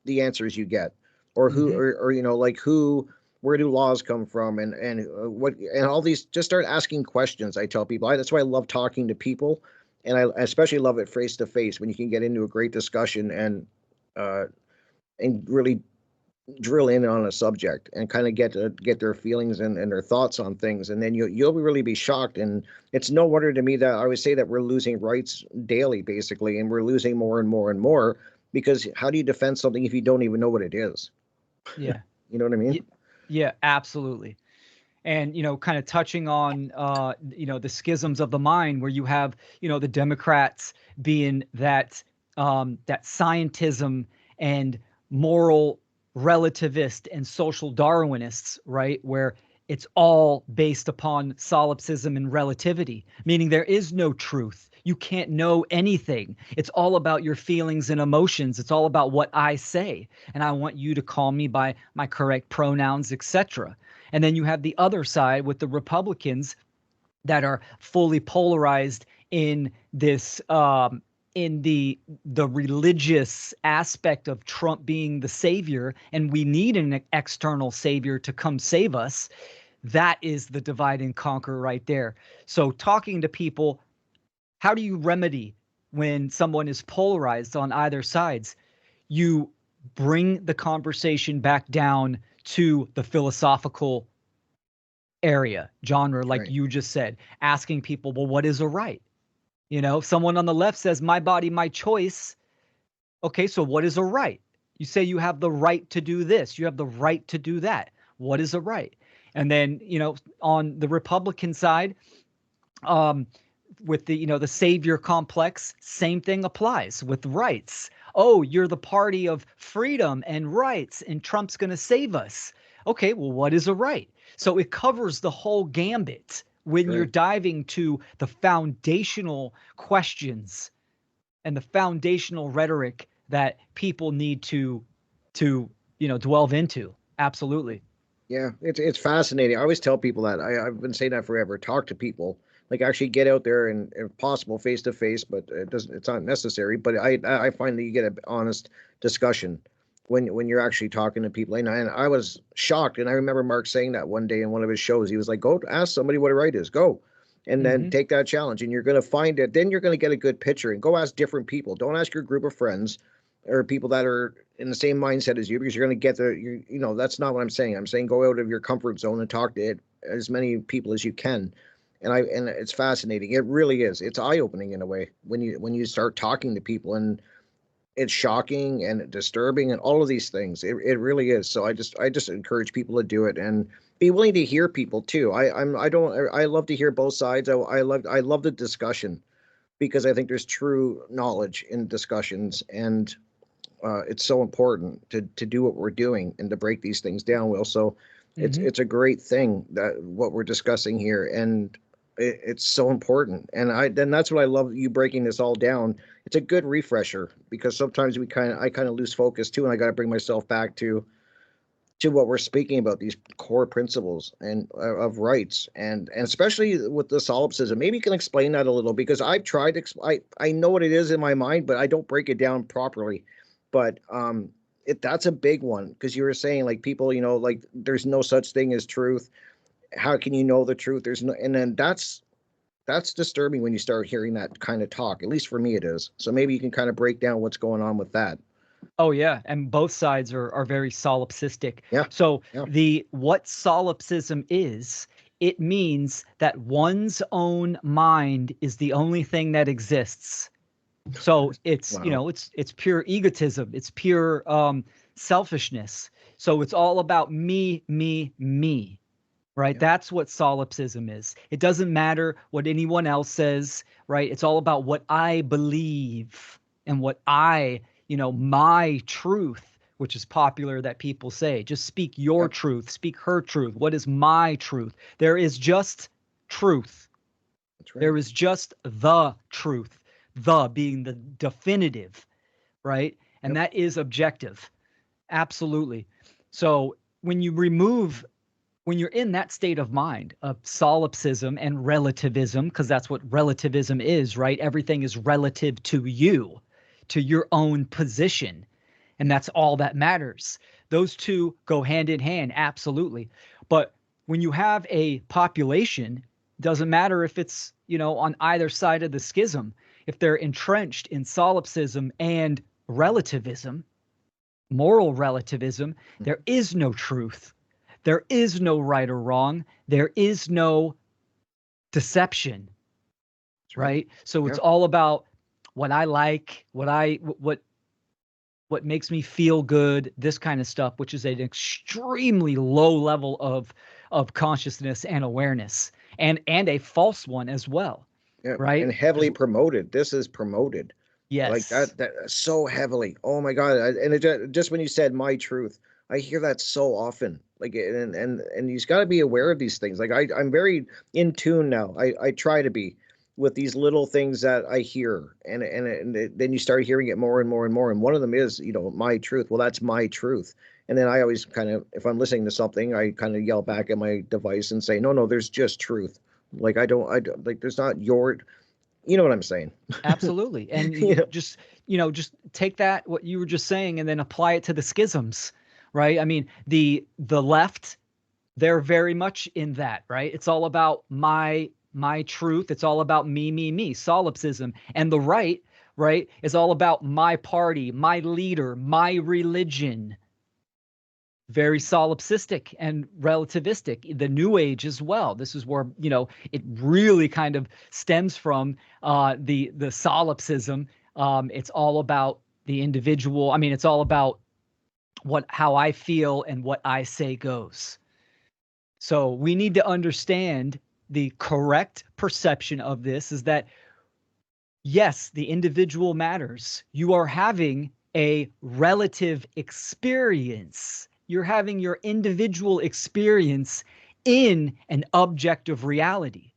The answers you get, or who, Hmm. or like who, where do laws come from, and what, and all these. Just start asking questions. I tell people that's why I love talking to people, and I especially love it face to face when you can get into a great discussion uh, and really drill in on a subject and kind of get their feelings and their thoughts on things, and then you'll really be shocked. And it's no wonder to me that I would say that we're losing rights daily, basically, and we're losing more and more and more, because how do you defend something if you don't even know what it is? Yeah. You know what I mean? Yeah, absolutely. And kind of touching on the schisms of the mind, where you have the Democrats being that scientism and moral relativist and social Darwinists, right, where it's all based upon solipsism and relativity, meaning there is no truth. You can't know anything. It's all about your feelings and emotions. It's all about what I say, and I want you to call me by my correct pronouns, etc. And then you have the other side with the Republicans that are fully polarized in this in the religious aspect of Trump being the savior, and we need an external savior to come save us. That is the divide and conquer right there. So talking to people, how do you remedy when someone is polarized on either sides? You bring the conversation back down to the philosophical area, genre, like Right. you just said, asking people, well, what is a right? Someone on the left says, my body, my choice. Okay, so what is a right? You say you have the right to do this, you have the right to do that. What is a right? And then, on the Republican side, um, with the savior complex, same thing applies with rights. Oh, you're the party of freedom and rights, and Trump's going to save us. Okay, well, what is a right? So it covers the whole gambit when you're Right. diving to the foundational questions and the foundational rhetoric that people need to delve into. Absolutely. Yeah, it's fascinating. I always tell people that. I've been saying that forever. Talk to people, like actually get out there and, if possible, face to face. But it doesn't. It's not necessary. But I find that you get an honest discussion when you're actually talking to people. And I was shocked. And I remember Mark saying that one day in one of his shows. He was like, "Go ask somebody what a right is. Go." And then Hmm. take that challenge, and you're going to find it. Then you're going to get a good picture. And go ask different people. Don't ask your group of friends or people that are in the same mindset as you, because you're going to get that's not what I'm saying. I'm saying go out of your comfort zone and talk to as many people as you can. And it's fascinating. It really is. It's eye opening in a way when you start talking to people, and it's shocking and disturbing and all of these things. It really is. So I just encourage people to do it and be willing to hear people too. I love to hear both sides. I love the discussion, because I think there's true knowledge in discussions, and it's so important to do what we're doing and to break these things down, Will. So Hmm. it's a great thing that what we're discussing here, and it's so important. And then that's what I love, you breaking this all down. It's a good refresher, because sometimes I kind of lose focus too, and I got to bring myself back to what we're speaking about, these core principles and of rights, and especially with the solipsism. Maybe you can explain that a little, because I've tried to I know what it is in my mind, but I don't break it down properly. But that's a big one, because you were saying, like, people, like, there's no such thing as truth. How can you know the truth? There's no. And then that's disturbing when you start hearing that kind of talk. At least for me it is. So maybe you can kind of break down what's going on with that. Oh yeah, and both sides are very solipsistic. Yeah. So Yeah. the what solipsism is, it means that one's own mind is the only thing that exists. So it's Wow. it's pure egotism. It's pure selfishness. So it's all about me, me, me. Right? Yeah. That's what solipsism is. It doesn't matter what anyone else says, right? It's all about what I believe and what my truth, which is popular that people say. Just speak your Yep. truth, speak her truth. What is my truth? There is just truth. That's right. There is just the truth, the being the definitive, right? And Yep. that is objective. Absolutely. So when you remove when you're in that state of mind of solipsism and relativism, because that's what relativism is, right? Everything is relative to you, to your own position. And that's all that matters. Those two go hand in hand, absolutely. But when you have a population, doesn't matter if it's, on either side of the schism, if they're entrenched in solipsism and relativism, moral relativism, there is no truth. There is no right or wrong. There is no deception, right? So it's all about what I like, what makes me feel good, this kind of stuff, which is an extremely low level of consciousness and awareness, and a false one as well, right? And heavily promoted. This is promoted. Yes. Like that so heavily. Oh my God. And it just when you said my truth, I hear that so often. Like, and you've got to be aware of these things. Like I'm very in tune now. I try to be with these little things that I hear, and then you start hearing it more and more and more. And one of them is, my truth. Well, that's my truth. And then I always kind of, if I'm listening to something, I kind of yell back at my device and say, no, there's just truth. Like I don't like, there's not your, you know what I'm saying? Absolutely. And just take that, what you were just saying, and then apply it to the schisms, right? I mean, the left, they're very much in that, right? It's all about my truth. It's all about me, solipsism. And the right, is all about my party, my leader, my religion. Very solipsistic and relativistic. The New Age as well. This is where, it really kind of stems from the solipsism. It's all about the individual. I mean, it's all about how I feel and what I say goes. So we need to understand the correct perception of this is that, yes, the individual matters. You are having a relative experience. You're having your individual experience in an objective reality,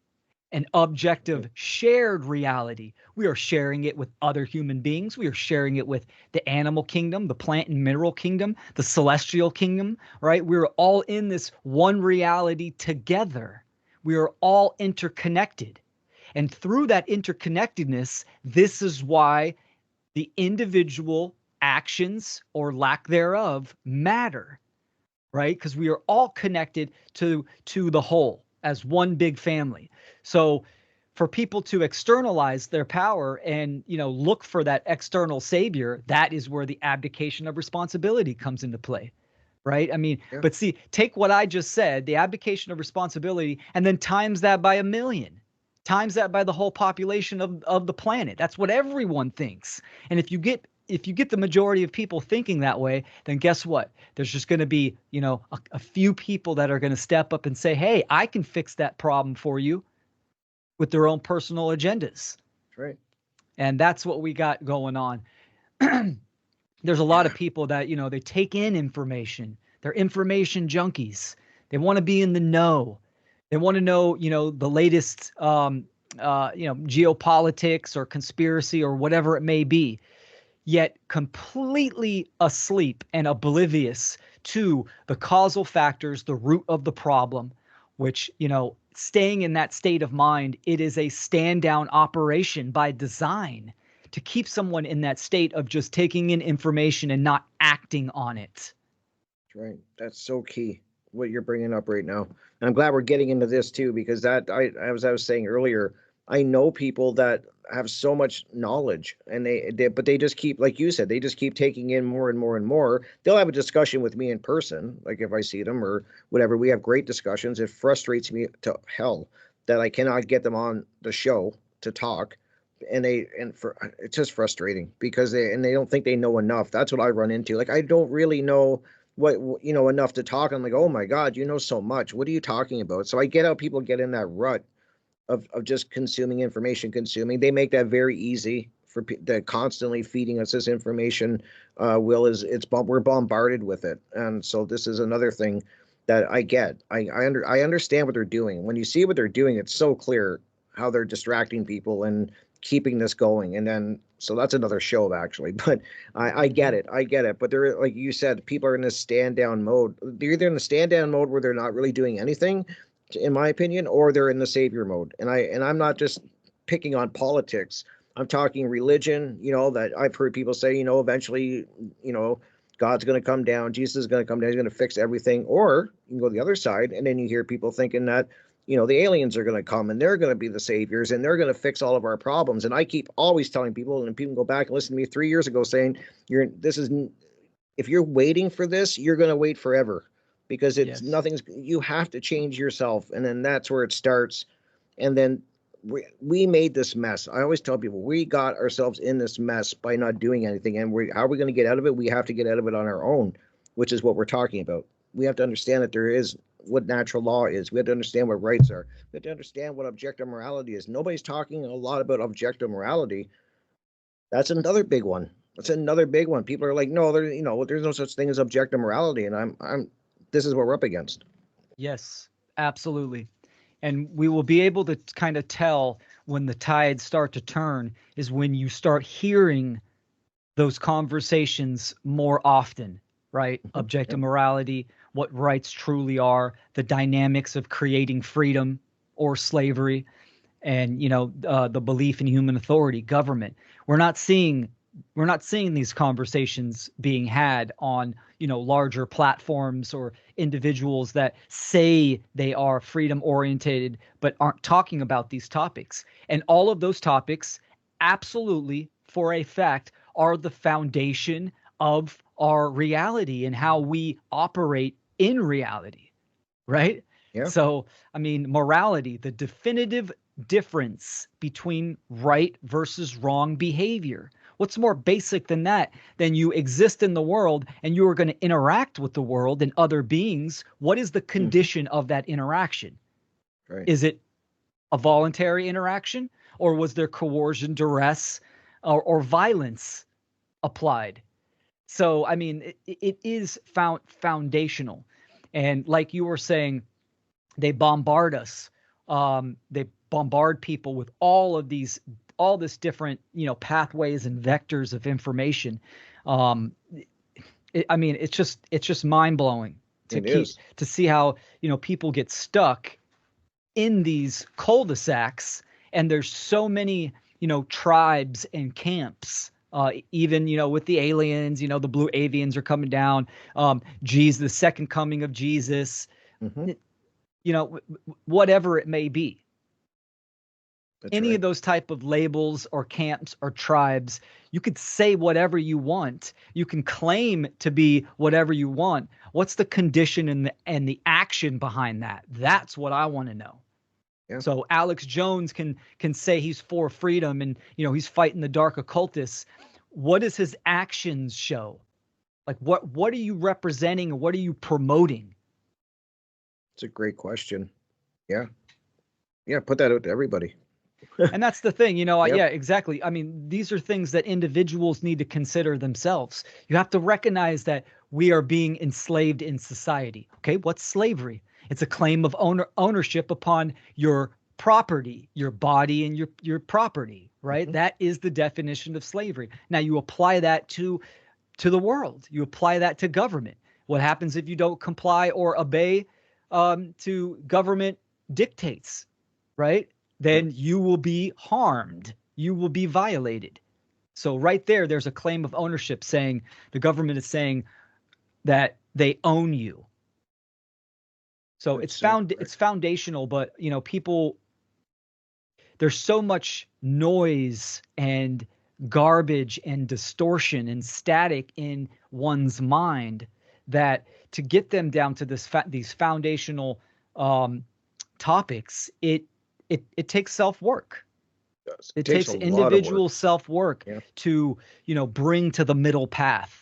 an objective shared reality. We are sharing it with other human beings. We are sharing it with the animal kingdom, the plant and mineral kingdom, the celestial kingdom, right? We're all in this one reality together. We are all interconnected. And through that interconnectedness, this is why the individual actions or lack thereof matter, right? Because we are all connected to the whole as one big family. So for people to externalize their power and, look for that external savior, that is where the abdication of responsibility comes into play, right? I mean, but see, take what I just said, the abdication of responsibility, and then times that by 1 million. Times that by the whole population of the planet. That's what everyone thinks. And if you get the majority of people thinking that way, then guess what? There's just going to be, a few people that are going to step up and say, hey, I can fix that problem for you, with their own personal agendas. That's right. And that's what we got going on. There's a lot of people that, they take in information. They're information junkies. They want to be in the know. They want to know, the latest, geopolitics or conspiracy or whatever it may be, yet completely asleep and oblivious to the causal factors, the root of the problem, which, staying in that state of mind, it is a stand down operation by design to keep someone in that state of just taking in information and not acting on it. That's right. That's so key, what you're bringing up right now. And I'm glad we're getting into this too, because as I was saying earlier, I know people that have so much knowledge, and but they just keep, like you said, they just keep taking in more and more and more. They'll have a discussion with me in person, like if I see them or whatever. We have great discussions. It frustrates me to hell that I cannot get them on the show to talk, and it's just frustrating because they don't think they know enough. That's what I run into. Like, I don't really know what enough to talk. I'm like, oh my God, you know so much. What are you talking about? So I get how people get in that rut of just consuming information. They make that very easy for that constantly feeding us this information. We're bombarded with it, and so this is another thing that I get. I understand what they're doing. When you see what they're doing, it's so clear how they're distracting people and keeping this going. And then, so that's another show actually, but I get it. I get it. But they're, like you said, people are in this stand down mode. They're either in the stand down mode where they're not really doing anything, in my opinion, or they're in the savior mode. And I'm not just picking on politics. I'm talking religion, that I've heard people say, eventually, God's going to come down, Jesus is going to come down, he's going to fix everything. Or you can go the other side, and then you hear people thinking that, the aliens are going to come and they're going to be the saviors and they're going to fix all of our problems. And I keep always telling people, and people go back and listen to me 3 years ago saying, if you're waiting for this, you're going to wait forever, because you have to change yourself. And then that's where it starts. And then we made this mess. I always tell people, we got ourselves in this mess by not doing anything. And how are we going to get out of it? We have to get out of it on our own, which is what we're talking about. We have to understand that there is what natural law is. We have to understand what rights are. We have to understand what objective morality is. Nobody's talking a lot about objective morality. That's another big one. People are like, no, there's no such thing as objective morality. And this is what we're up against. Yes, absolutely. And we will be able to kind of tell when the tides start to turn is when you start hearing those conversations more often, right? Objective morality, what rights truly are, the dynamics of creating freedom or slavery, and the belief in human authority, government. We're not seeing these conversations being had on larger platforms or individuals that say they are freedom oriented but aren't talking about these topics. And all of those topics, absolutely, for a fact, are the foundation of our reality and how we operate in reality, right? Yeah. So, I mean, morality, the definitive difference between right versus wrong behavior. What's more basic than that? Then you exist in the world and you are going to interact with the world and other beings. What is the condition of that interaction? Right. Is it a voluntary interaction, or was there coercion, duress, or violence applied? So, I mean, it is foundational. And like you were saying, they bombard us. They bombard people with all this different, pathways and vectors of information. It's just mind blowing to see how, people get stuck in these cul-de-sacs, and there's so many, tribes and camps. Even, with the aliens, the blue avians are coming down. The second coming of Jesus, whatever it may be. That's any right. of those type of labels or camps or tribes, you could say whatever you want. You can claim to be whatever you want. What's the condition and the action behind that? That's what I want to know. Yeah. So Alex Jones can say he's for freedom and he's fighting the dark occultists. What does his actions show? Like what are you representing? What are you promoting? It's a great question. Yeah. Yeah, put that out to everybody. And that's the thing, yeah, exactly. I mean, these are things that individuals need to consider themselves. You have to recognize that we are being enslaved in society. Okay, what's slavery? It's a claim of ownership upon your property, your body and your property, right? That is the definition of slavery. Now you apply that to the world. You apply that to government. What happens if you don't comply or obey to government dictates, right? Then you will be harmed. You will be violated. So right there's a claim of ownership saying the government is saying that they own you. So it's foundational, but people, there's so much noise and garbage and distortion and static in one's mind that to get them down to these foundational topics, it takes self-work. It takes individual self-work to, bring to the middle path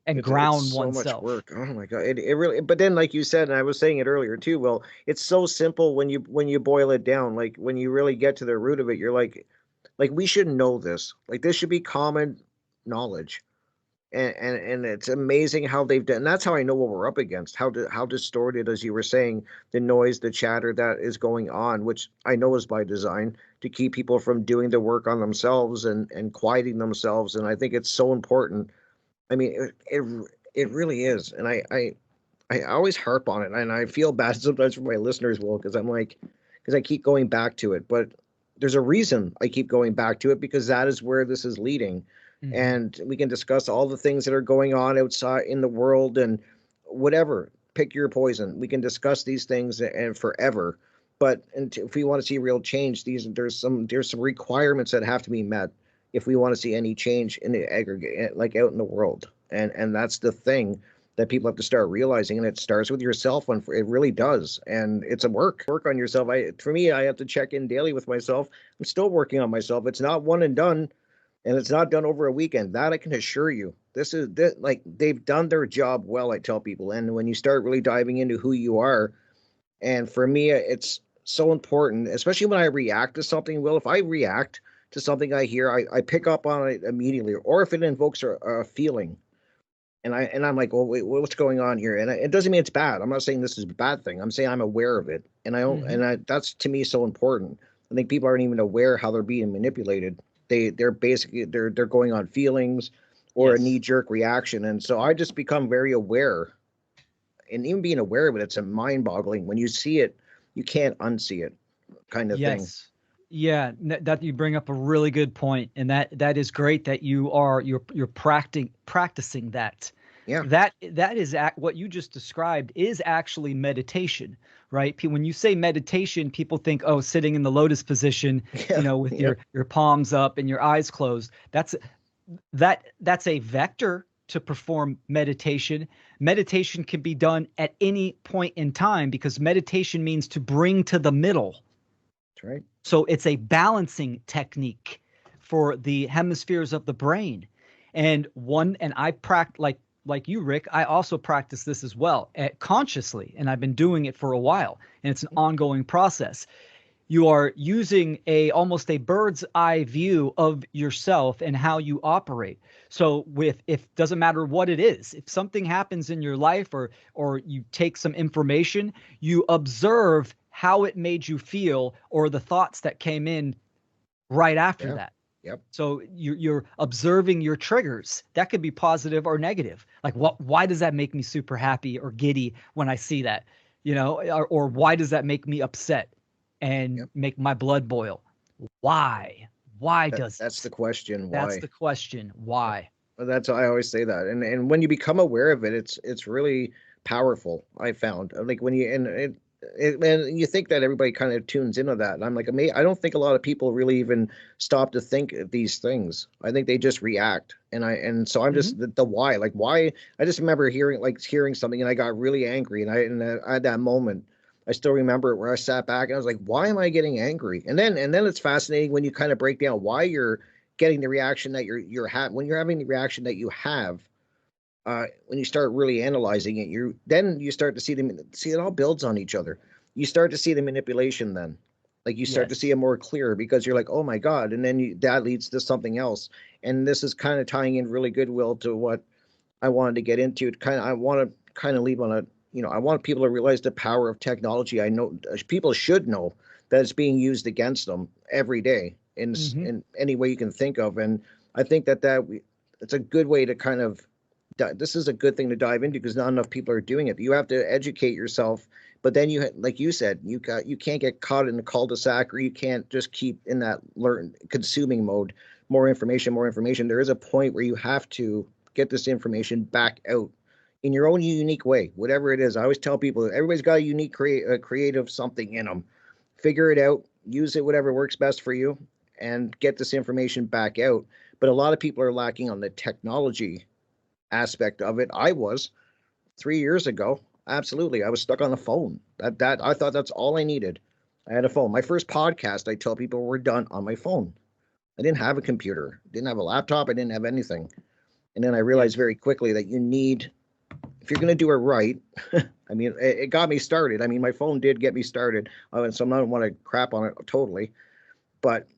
and ground oneself. So much work. Oh my God. It really, but then like you said, and I was saying it earlier too, Will, it's so simple when you boil it down, like when you really get to the root of it, you're like we should know this. Like this should be common knowledge. and it's amazing how they've done. And that's how I know what we're up against. How distorted, as you were saying, the noise, the chatter that is going on, which I know is by design to keep people from doing the work on themselves and quieting themselves. And I think it's so important. I mean, it really is. And I always harp on it, and I feel bad sometimes for my listeners, Will, because I keep going back to it. But there's a reason I keep going back to it, because that is where this is leading. Mhm. And we can discuss all the things that are going on outside in the world and whatever. Pick your poison. We can discuss these things and forever. But if we want to see real change, there's some requirements that have to be met if we want to see any change in the aggregate, like out in the world. And that's the thing that people have to start realizing, and it starts with yourself. It really does, and it's a work on yourself. For me, I have to check in daily with myself. I'm still working on myself. It's not one and done, and it's not done over a weekend. That I can assure you. Like, they've done their job well, I tell people. And when you start really diving into who you are, and for me, it's so important, especially when I react to something. Well, if I react to something I hear, I pick up on it immediately, or if it invokes a feeling. I'm like, well, wait, what's going on here? And it doesn't mean it's bad. I'm not saying this is a bad thing. I'm saying I'm aware of it, and I don't. That's, to me, so important. I think people aren't even aware how they're being manipulated. They're basically they're going on feelings or a knee jerk reaction, and so I just become very aware. And even being aware of it, it's a mind boggling. When you see it, you can't unsee it, kind of thing. Yes. Yeah, that you bring up a really good point, and that is great that you're practicing that. Yeah. That is what you just described is actually meditation, right? When you say meditation, people think, oh, sitting in the lotus position, with your palms up and your eyes closed. That's a vector to perform meditation. Meditation can be done at any point in time, because meditation means to bring to the middle. That's right. So it's a balancing technique for the hemispheres of the brain. And I practice, like you, Rick, I also practice this as well, consciously, and I've been doing it for a while, and it's an ongoing process. You are using almost a bird's eye view of yourself and how you operate. So if doesn't matter what it is, if something happens in your life, or you take some information, you observe how it made you feel, or the thoughts that came in right after that. Yep. So you're observing your triggers. That could be positive or negative. Like, why does that make me super happy or giddy when I see that? Or why does that make me upset and make my blood boil? Why? That's the question. Why? That's the question. Why? That's I always say that. And when you become aware of it, it's really powerful. I found, like, when you and you think that everybody kind of tunes into that. And I'm like, I don't think a lot of people really even stop to think of these things. I think they just react. And so I'm just the why. Like, why? I just remember hearing something, and I got really angry. And I had that moment. I still remember it, where I sat back and I was like, why am I getting angry? And then it's fascinating when you kind of break down why you're getting the reaction that you're having. When you're having the reaction that you have, when you start really analyzing it, you start to see it all builds on each other. You start to see the manipulation then. Like, you start to see it more clear, because you're like, oh my God. And then that leads to something else. And this is kind of tying in really good, Will, to what I wanted to get into. I want to kind of leave on I want people to realize the power of technology. I know people should know that it's being used against them every day in any way you can think of. And I think it's a good way to kind of, this is a good thing to dive into, because not enough people are doing it. You have to educate yourself, but then like you said, you can't get caught in the cul-de-sac, or you can't just keep in that consuming mode. More information. There is a point where you have to get this information back out in your own unique way, whatever it is. I always tell people that everybody's got a unique creative something in them. Figure it out, use it, whatever works best for you, and get this information back out. But a lot of people are lacking on the technology aspect of it. I was 3 years ago. Absolutely. I was stuck on a phone. That I thought that's all I needed. I had a phone. My first podcast, I tell people, were done on my phone. I didn't have a computer, didn't have a laptop, I didn't have anything. And then I realized very quickly that you need, if you're going to do it right, I mean, it got me started. I mean, my phone did get me started. So I don't want to crap on it totally, but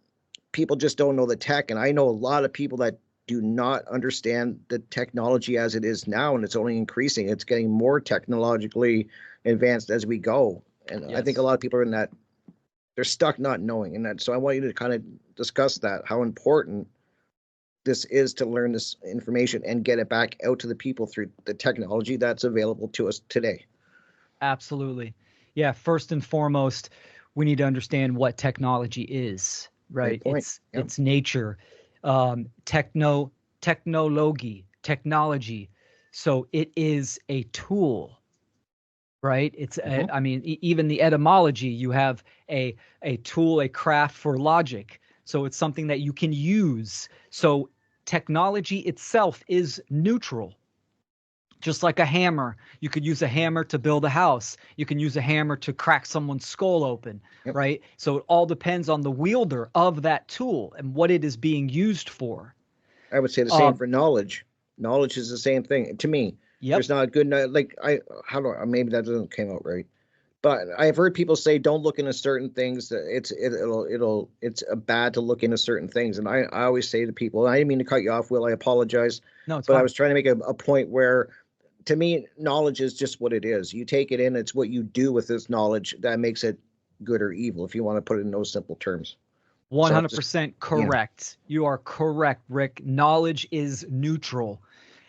people just don't know the tech. And I know a lot of people that do not understand the technology as it is now, and it's only increasing. It's getting more technologically advanced as we go. And I think a lot of people are in that, they're stuck not knowing. And that, so I want you to kind of discuss that, how important this is to learn this information and get it back out to the people through the technology that's available to us today. Absolutely. Yeah. First and foremost, we need to understand what technology is, right? Great point. It's nature, technology. So it is a tool, right? It's I mean, even the etymology, you have a tool, a craft for logic. So it's something that you can use. So technology itself is neutral. Just like a hammer, you could use a hammer to build a house. You can use a hammer to crack someone's skull open, right? So it all depends on the wielder of that tool and what it is being used for. I would say the same for knowledge. Knowledge is the same thing to me. There's not a good, like, maybe that doesn't came out right, but I've heard people say don't look into certain things. That it's bad to look into certain things, and I always say to people, and I didn't mean to cut you off, Will. I apologize. No, it's but fine. I was trying to make a point where, to me, knowledge is just what it is. You take it in. It's what you do with this knowledge that makes it good or evil, if you want to put it in those simple terms. 100% correct. Yeah. You are correct, Rick. Knowledge is neutral.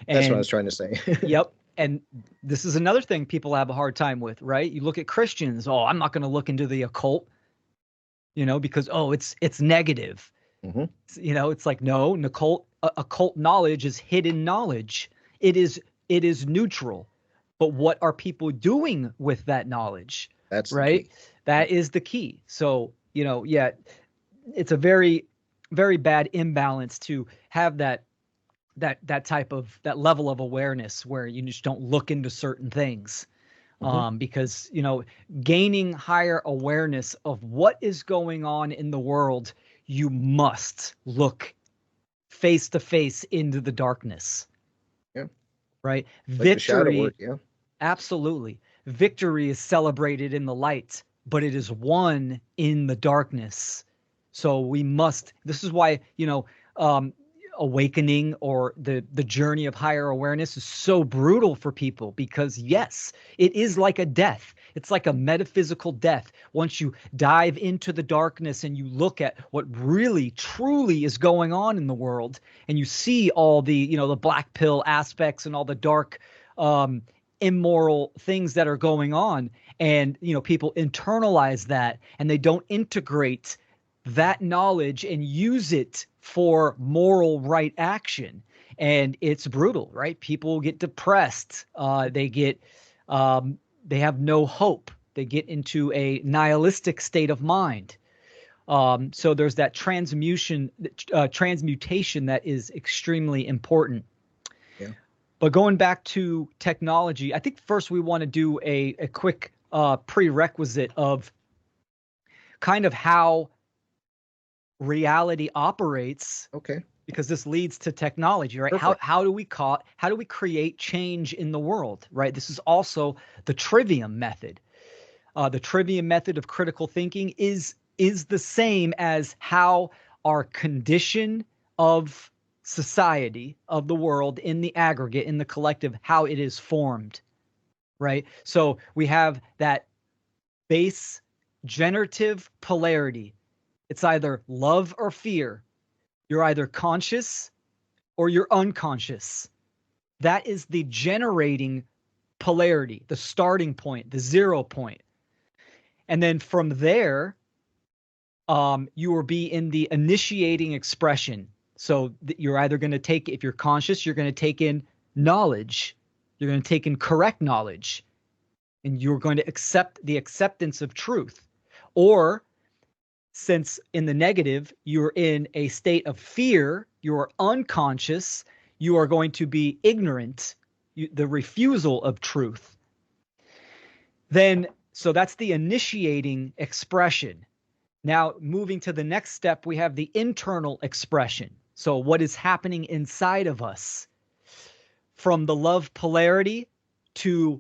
That's what I was trying to say. Yep. And this is another thing people have a hard time with, right? You look at Christians. Oh, I'm not going to look into the occult, because, it's negative. It's like, no, occult knowledge is hidden knowledge. It is neutral. But what are people doing with that knowledge? That's right. That is the key. So, it's a very, very bad imbalance to have that type of, that level of awareness where you just don't look into certain things. Because, gaining higher awareness of what is going on in the world, you must look face to face into the darkness. Yeah. Right. Like victory. The shadow work, yeah. Absolutely. Victory is celebrated in the light, but it is won in the darkness. So we must, this is why, awakening or the journey of higher awareness is so brutal for people, because yes, it is like a death. It's like a metaphysical death. Once you dive into the darkness and you look at what really truly is going on in the world, and you see all the, the black pill aspects and all the dark, immoral things that are going on, and, people internalize that and they don't integrate that knowledge and use it for moral right action. And it's brutal, right? People get depressed. They have no hope. They get into a nihilistic state of mind. So there's that transmutation that is extremely important. Yeah. But going back to technology, I think first we want to do a quick prerequisite of kind of how reality operates. Okay. Because this leads to technology, right? Perfect. How do we create change in the world, right? This is also the trivium method. The trivium method of critical thinking is the same as how our condition of society, of the world, in the aggregate, in the collective, how it is formed, right? So we have that base generative polarity. It's either love or fear. You're either conscious or you're unconscious. That is the generating polarity, the starting point, the 0 point. And then from there, you will be in the initiating expression. So you're either going to take, if you're conscious, you're going to take in knowledge. You're going to take in correct knowledge. And you're going to accept the acceptance of truth. Or, since in the negative, you're in a state of fear, you're unconscious, you are going to be ignorant, the refusal of truth. Then, so that's the initiating expression. Now, moving to the next step, we have the internal expression. So what is happening inside of us? From the love polarity to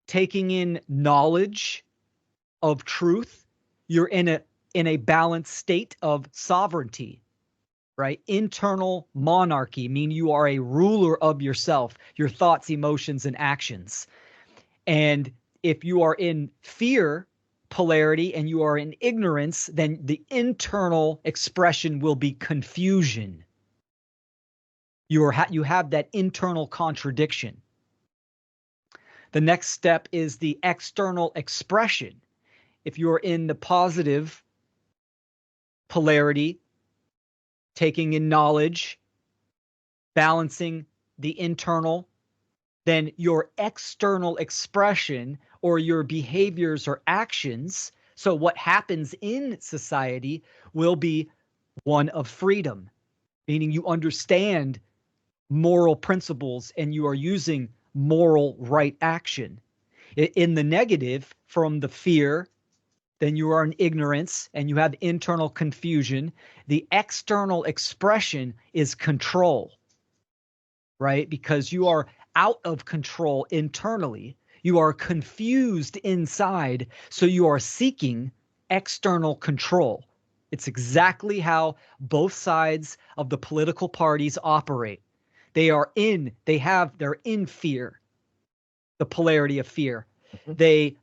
taking in knowledge of truth, you're in a balanced state of sovereignty, right? Internal monarchy, meaning you are a ruler of yourself, your thoughts, emotions, and actions. And if you are in fear polarity and you are in ignorance, then the internal expression will be confusion. You have that internal contradiction. The next step is the external expression. If you're in the positive polarity, taking in knowledge, balancing the internal, then your external expression or your behaviors or actions, so what happens in society, will be one of freedom, meaning you understand moral principles and you are using moral right action. In the negative, from the fear, then you are in ignorance and you have internal confusion. The external expression is control, right? Because you are out of control internally. You are confused inside, so you are seeking external control. It's exactly how both sides of the political parties operate. They're in fear, the polarity of fear. Mhm. They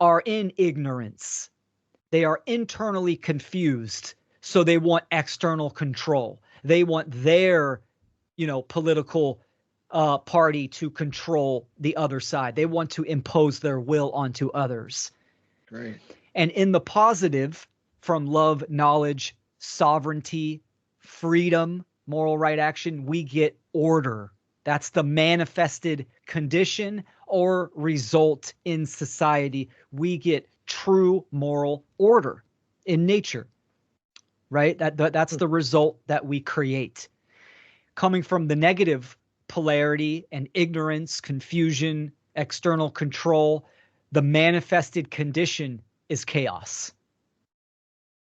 are in ignorance. They are internally confused, so they want external control. They want their, political party to control the other side. They want to impose their will onto others. Right. And in the positive, from love, knowledge, sovereignty, freedom, moral right action, we get order. That's the manifested condition or result in society. We get true moral order in nature, right? That's the result that we create. Coming from the negative polarity and ignorance, confusion, external control, the manifested condition is chaos,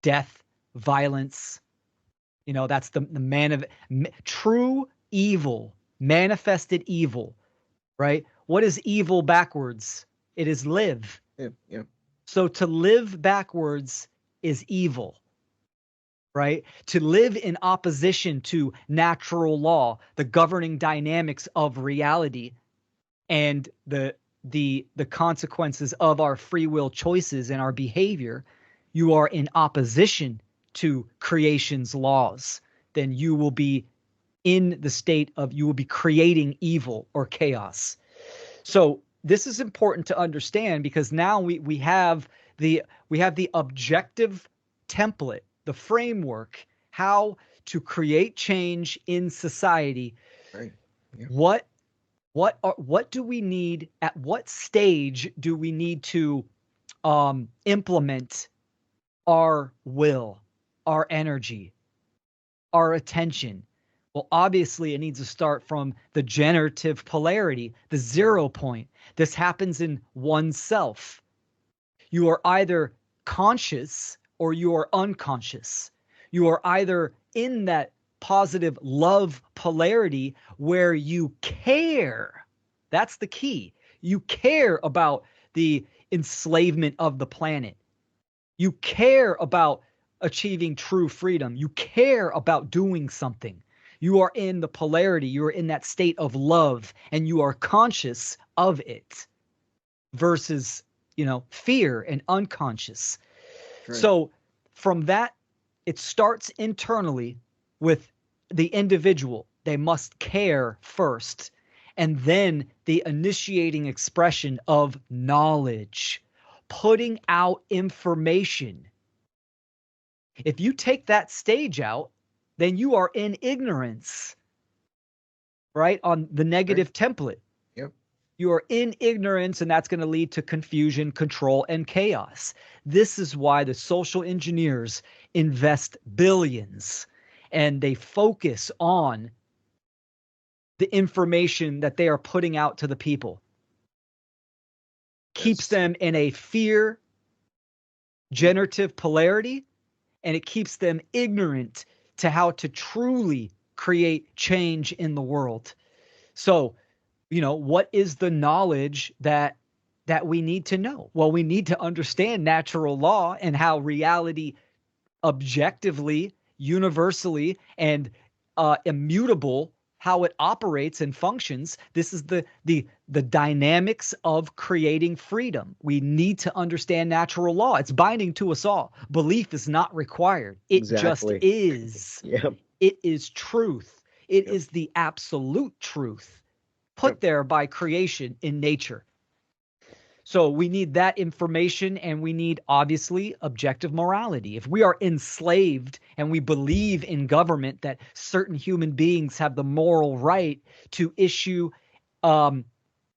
death, violence. That's the true evil, manifested evil, right? What is evil backwards? It is live. Yeah. Yeah. So to live backwards is evil, right? To live in opposition to natural law, the governing dynamics of reality, and the consequences of our free will choices and our behavior, you are in opposition to creation's laws, then you will be in the state of, you will be creating evil or chaos. So this is important to understand, because now we have the objective template, the framework, how to create change in society. Right. Yeah. What do we need? At what stage do we need to implement our will, our energy, our attention? Well, obviously, it needs to start from the generative polarity, the 0 point. This happens in oneself. You are either conscious or you are unconscious. You are either in that positive love polarity where you care. That's the key. You care about the enslavement of the planet. You care about achieving true freedom. You care about doing something. You are in the polarity. You are in that state of love, and you are conscious of it versus, fear and unconscious. Right. So from that, it starts internally with the individual. They must care first, and then the initiating expression of knowledge, putting out information. If you take that stage out, then you are in ignorance, right? On the negative template. Yep. You are in ignorance, and that's going to lead to confusion, control, and chaos. This is why the social engineers invest billions and they focus on the information that they are putting out to the people. Keeps them in a fear generative polarity, and it keeps them ignorant to how to truly create change in the world. So, what is the knowledge that we need to know? Well, we need to understand natural law and how reality objectively universally and immutable, how it operates and functions. This is the dynamics of creating freedom. We need to understand natural law. It's binding to us all. Belief is not required. It just Exactly. is. Yep. It is truth. It Yep. is the absolute truth put there by creation in nature. So we need that information, and we need, obviously, objective morality. If we are enslaved and we believe in government that certain human beings have the moral right to issue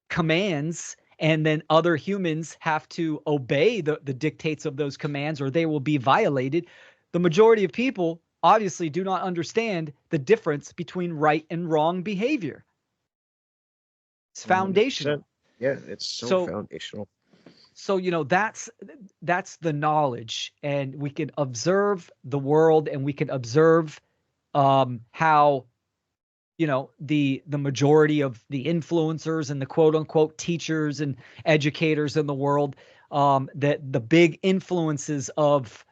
commands, and then other humans have to obey the dictates of those commands, or they will be violated, the majority of people obviously do not understand the difference between right and wrong behavior. It's 100%. foundational. Yeah, it's so foundational. So, that's the knowledge, and we can observe the world, and we can observe how, the majority of the influencers and the quote unquote teachers and educators in the world, that the big influences of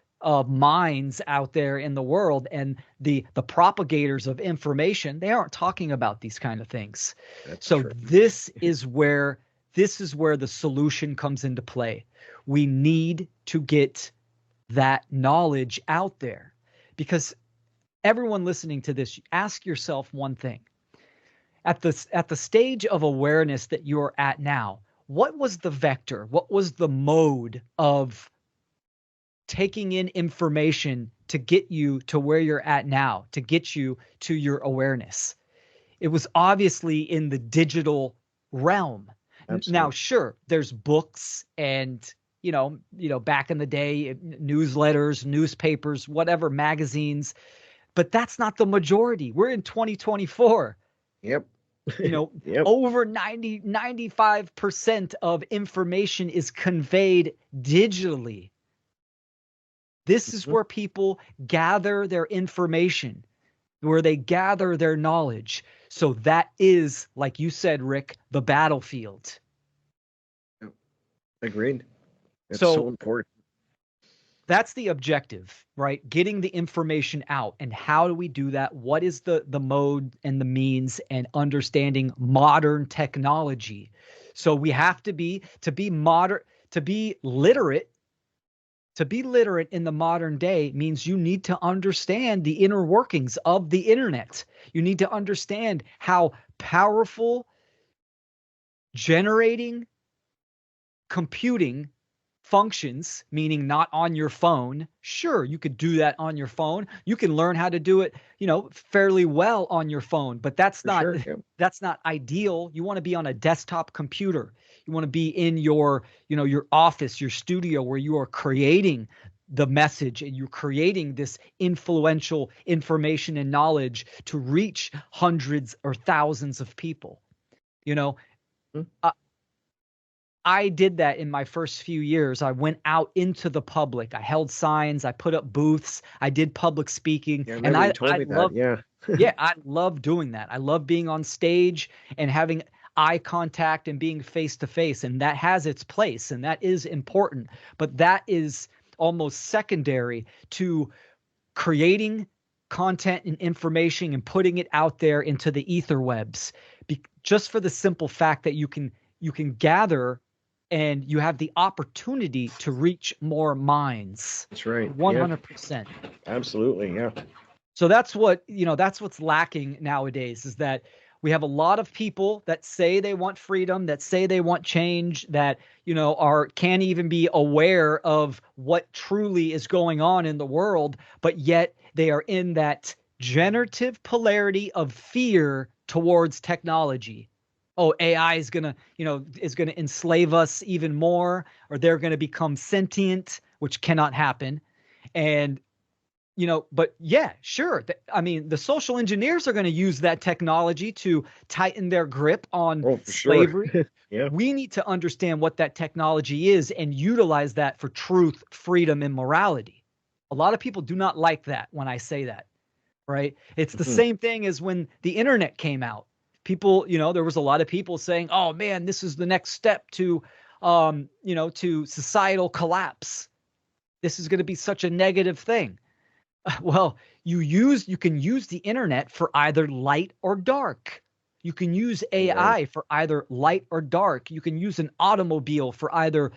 minds out there in the world, and the propagators of information, they aren't talking about these kind of things. That's so true. this is where the solution comes into play. We need to get that knowledge out there, because everyone listening to this, ask yourself one thing. At the stage of awareness that you're at now, what was the vector? What was the mode of taking in information to get you to where you're at now, to get you to your awareness? It was obviously in the digital realm. Absolutely. Now, sure, there's books and, back in the day, newsletters, newspapers, whatever, magazines, but that's not the majority. We're in 2024. Yep. Yep. Over 95% of information is conveyed digitally. This is where people gather their information, where they gather their knowledge. So that is, like you said, Rick, the battlefield. Agreed. It's so important. That's the objective, right? Getting the information out. And how do we do that? What is the mode and the means, and understanding modern technology? So we have to be literate. To be literate in the modern day means you need to understand the inner workings of the internet. You need to understand how powerful generating computing functions, meaning not on your phone. Sure, you could do that on your phone. You can learn how to do it, fairly well on your phone, but that's not ideal. You want to be on a desktop computer. You want to be in your office, your studio, where you are creating the message, and you're creating this influential information and knowledge to reach hundreds or thousands of people. I did that in my first few years. I went out into the public. I held signs. I put up booths. I did public speaking. Yeah, and I love, yeah, I love doing that. I love being on stage and having eye contact and being face to face. And that has its place, and that is important. But that is almost secondary to creating content and information and putting it out there into the ether webs, just for the simple fact that you can gather, and you have the opportunity to reach more minds. That's right. 100%. Yeah. Absolutely. Yeah. So that's what's lacking nowadays, is that we have a lot of people that say they want freedom, that say they want change, that, can't even be aware of what truly is going on in the world, but yet they are in that generative polarity of fear towards technology. Oh, AI is gonna enslave us even more, or they're gonna become sentient, which cannot happen. And but yeah, sure. The social engineers are going to use that technology to tighten their grip on slavery. Sure. Yeah. We need to understand what that technology is and utilize that for truth, freedom, and morality. A lot of people do not like that when I say that, right? It's the same thing as when the internet came out. People, there was a lot of people saying, "Oh man, this is the next step to, to societal collapse. This is going to be such a negative thing." Well, you can use the internet for either light or dark. You can use Right. AI for either light or dark. You can use an automobile for either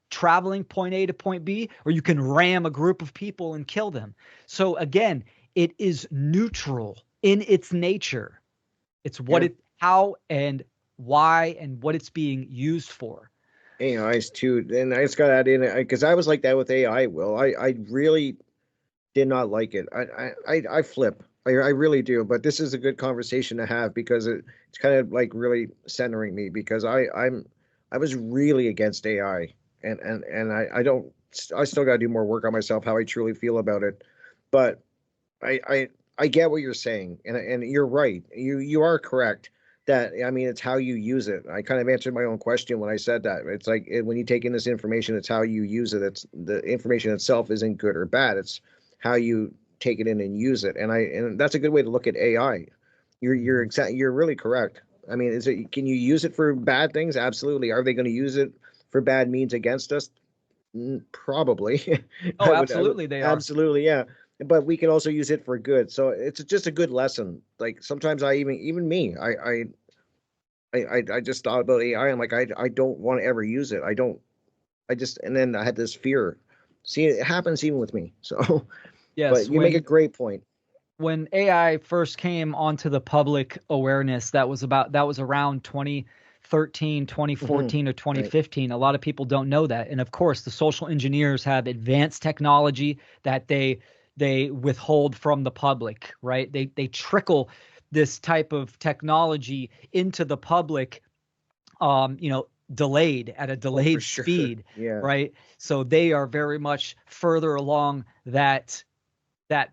traveling point A to point B, or you can ram a group of people and kill them. So again, it is neutral in its nature. It's what Yeah. it, how and why and what it's being used for. AIs too, and I just got that in because I was like that with AI. Will I really did not like it. I flip. I really do. But this is a good conversation to have because it's kind of like really centering me because I was really against AI and I don't I still got to do more work on myself how I truly feel about it. But I get what you're saying and you're right. You are correct that I mean it's how you use it. I kind of answered my own question when I said that. It's like when you take in this information, it's how you use it. It's the information itself isn't good or bad. It's how you take it in and use it. And that's a good way to look at AI. You're really correct. I mean, is it can you use it for bad things? Absolutely. Are they going to use it for bad means against us? Probably. Oh, I would absolutely they are. absolutely, yeah. But we can also use it for good. So it's just a good lesson. Like sometimes I even me, I just thought about AI. I'm like, I don't want to ever use it. I don't. I just and then I had this fear. See, it happens even with me. So, but Yes, you make a great point. when AI first came onto the public awareness, that was around 2013, Hmm. 2014, or Right. 2015. A lot of people don't know that. And of course, the social engineers have advanced technology that they withhold from the public, right? They trickle this type of technology into the public, delayed at a Oh, for delayed sure. speed, Yeah. right? So they are very much further along that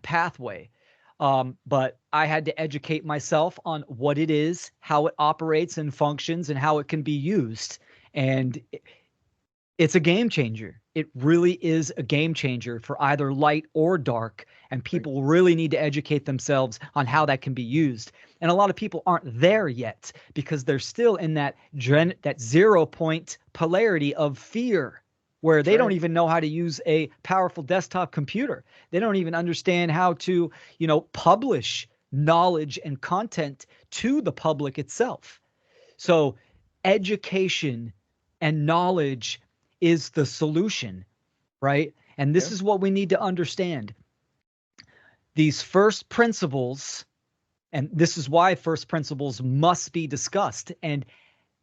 pathway. But I had to educate myself on what it is, how it operates and functions, and how it can be used. And it's a game changer. It really is a game changer for either light or dark. And Right. people really need to educate themselves on how that can be used. And a lot of people aren't there yet because they're still in that 0 point polarity of fear, where That's they don't right. even know how to use a powerful desktop computer. They don't even understand how to, publish knowledge and content to the public itself. So education and knowledge is the solution, right? And this Yeah. is what we need to understand. These first principles, and this is why first principles must be discussed. And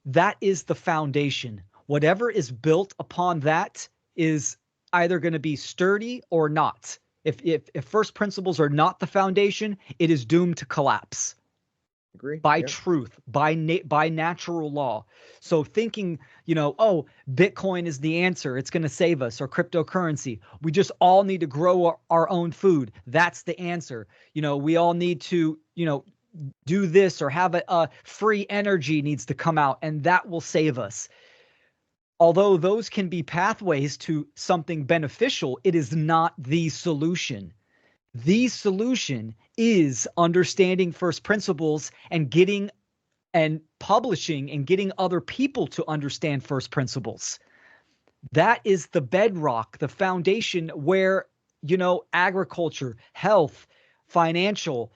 that is the foundation. Whatever is built upon that is either going to be sturdy or not. If first principles are not the foundation, it is doomed to collapse Agree. by Yeah. truth, by natural law. So thinking, oh, Bitcoin is the answer, it's going to save us, or cryptocurrency. We just all need to grow our own food. That's the answer. We all need to, do this, or have a free energy needs to come out, and that will save us. Although those can be pathways to something beneficial, it is not the solution. The solution is understanding first principles and getting and publishing and getting other people to understand first principles. That is the bedrock, the foundation where, agriculture, health, financial,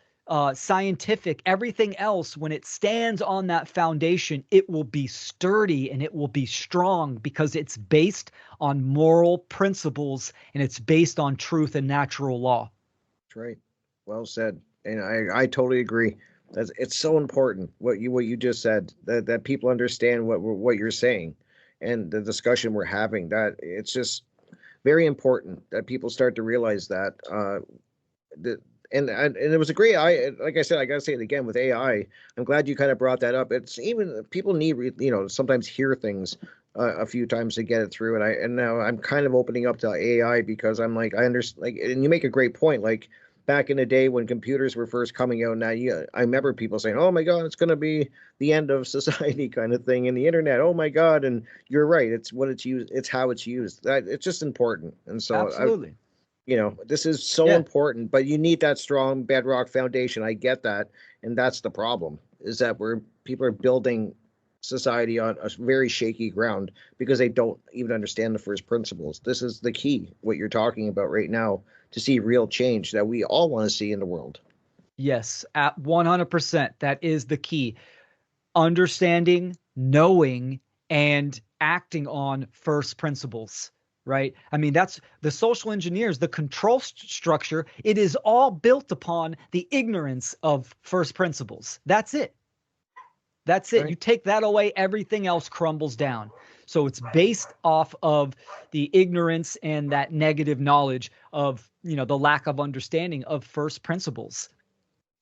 scientific, everything else, when it stands on that foundation, it will be sturdy and it will be strong because it's based on moral principles and it's based on truth and natural law. That's right. Well said. And I totally agree. That's it's so important what you just said that people understand what you're saying and the discussion we're having that it's just very important that people start to realize that the and it was a great I like I said I gotta say it again with AI. I'm glad you kind of brought that up. It's even people need sometimes hear things a few times to get it through. And now I'm kind of opening up to AI because I'm like I understand like and you make a great point like back in the day when computers were first coming out. Now I remember people saying, "Oh my God, it's going to be the end of society," kind of thing, and the internet. Oh my God, and you're right. It's what it's used. It's how it's used. That it's just important. And so Absolutely. this is so Yeah. important, but you need that strong bedrock foundation. I get that, and that's the problem is that we're people are building society on a very shaky ground because they don't even understand the first principles. This is the key what you're talking about right now to see real change that we all want to see in the world. Yes, at 100%. That is the key. Understanding, knowing, and acting on first principles, right? I mean, that's the social engineers, the control structure. It is all built upon the ignorance of first principles. That's it. That's it. Right. You take that away, everything else crumbles down. So it's based off of the ignorance and that negative knowledge of, the lack of understanding of first principles.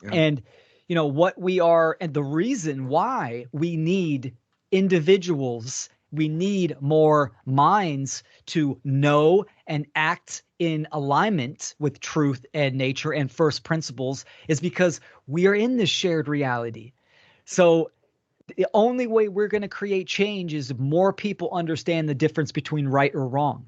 Yeah. And, what we are, and the reason why we need individuals, we need more minds to know and act in alignment with truth and nature and first principles is because we are in this shared reality. So the only way we're going to create change is if more people understand the difference between right or wrong.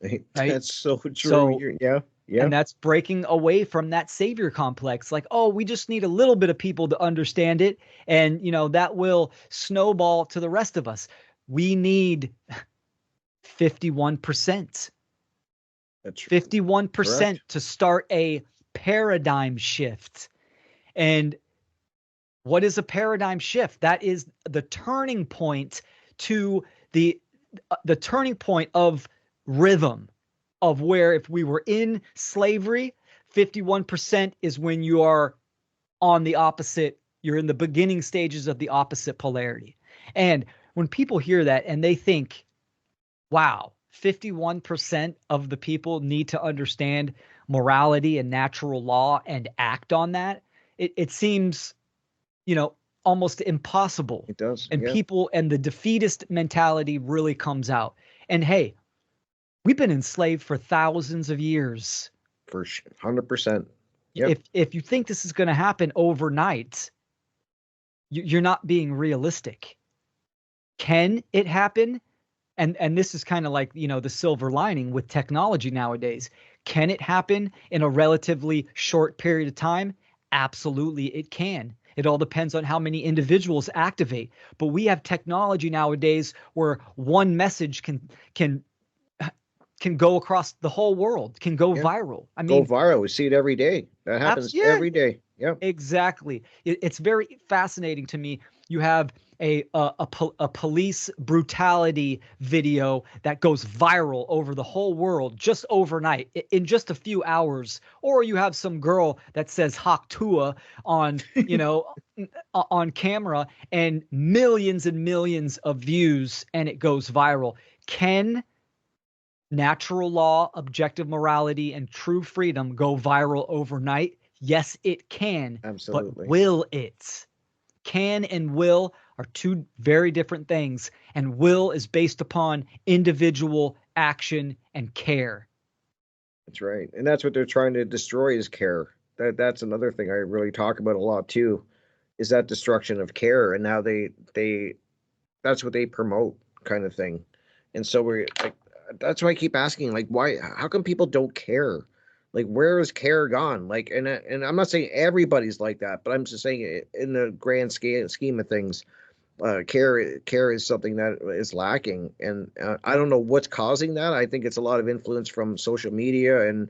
Right? That's so true. So, yeah. and that's breaking away from that savior complex. Like, oh, we just need a little bit of people to understand it. And, that will snowball to the rest of us. We need 51%. That's 51% correct. to start a paradigm shift. And what is a paradigm shift? That is the turning point to the turning point of rhythm, of where if we were in slavery, 51% is when you are on the opposite, you're in the beginning stages of the opposite polarity. And when people hear that and they think, wow, 51% of the people need to understand morality and natural law and act on that, it seems, almost impossible. It does. And yeah. people, and the defeatist mentality really comes out. And hey, we've been enslaved for thousands of years. For 100%. Yep. If you think this is going to happen overnight, you're not being realistic. Can it happen? And this is kind of like, the silver lining with technology nowadays. Can it happen in a relatively short period of time? Absolutely, it can. It all depends on how many individuals activate. But we have technology nowadays where one message can go across the whole world, can go viral. I mean, go viral. We see it every day. That happens every day. Yeah, exactly. It's very fascinating to me. You have a police brutality video that goes viral over the whole world just overnight in just a few hours, or you have some girl that says "Hak Tua" on on camera and millions of views, and it goes viral. Can natural law, objective morality, and true freedom go viral overnight? Yes, it can. absolutely. But will it? Can and will are two very different things. And will is based upon individual action and care. That's right. And that's what they're trying to destroy is care. That's another thing I really talk about a lot too, is that destruction of care. And now they that's what they promote, kind of thing. And so we're like, that's why I keep asking, like, why, how come people don't care? Like, where is care gone? Like, and I'm not saying everybody's like that, but I'm just saying in the grand scheme of things, care is something that is lacking. And I don't know what's causing that. I think it's a lot of influence from social media, and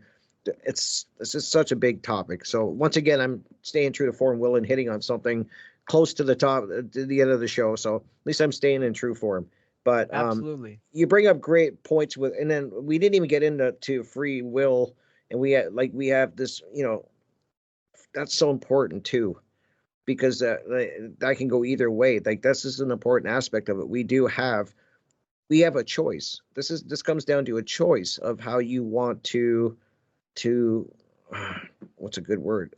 it's just such a big topic. So once again, I'm staying true to form, Will, and hitting on something close to the top, to the end of the show. So at least I'm staying in true form. But Absolutely. You bring up great points with, and then we didn't even get into free will, and we have this, that's so important too, because that can go either way. Like, this is an important aspect of it. We have a choice. This comes down to a choice of how you want to what's a good word?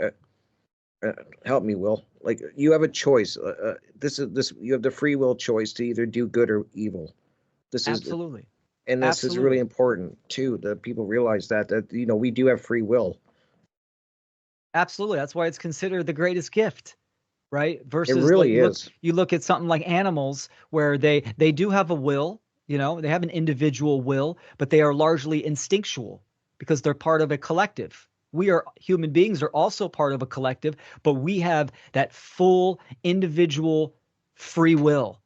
Help me, Will. Like, you have a choice. You have the free will choice to either do good or evil. This is Absolutely. And this is really important too, that people realize that we do have free will. Absolutely. That's why it's considered the greatest gift, right? Versus it really is. You look at something like animals where they do have a will, they have an individual will, but they are largely instinctual because they're part of a collective. Human beings are also part of a collective, but we have that full individual free will.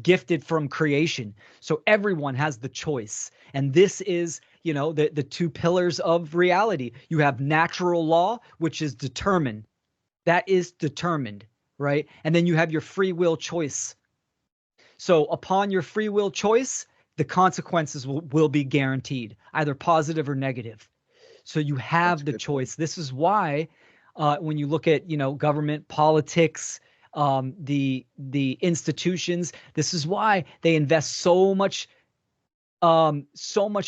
gifted from creation. So everyone has the choice. And this is, the two pillars of reality. You have natural law, which is determined. That is determined, right? And then you have your free will choice. So upon your free will choice, the consequences will be guaranteed, either positive or negative. So you have the choice. This is why when you look at, government, politics, the institutions, this is why they invest so much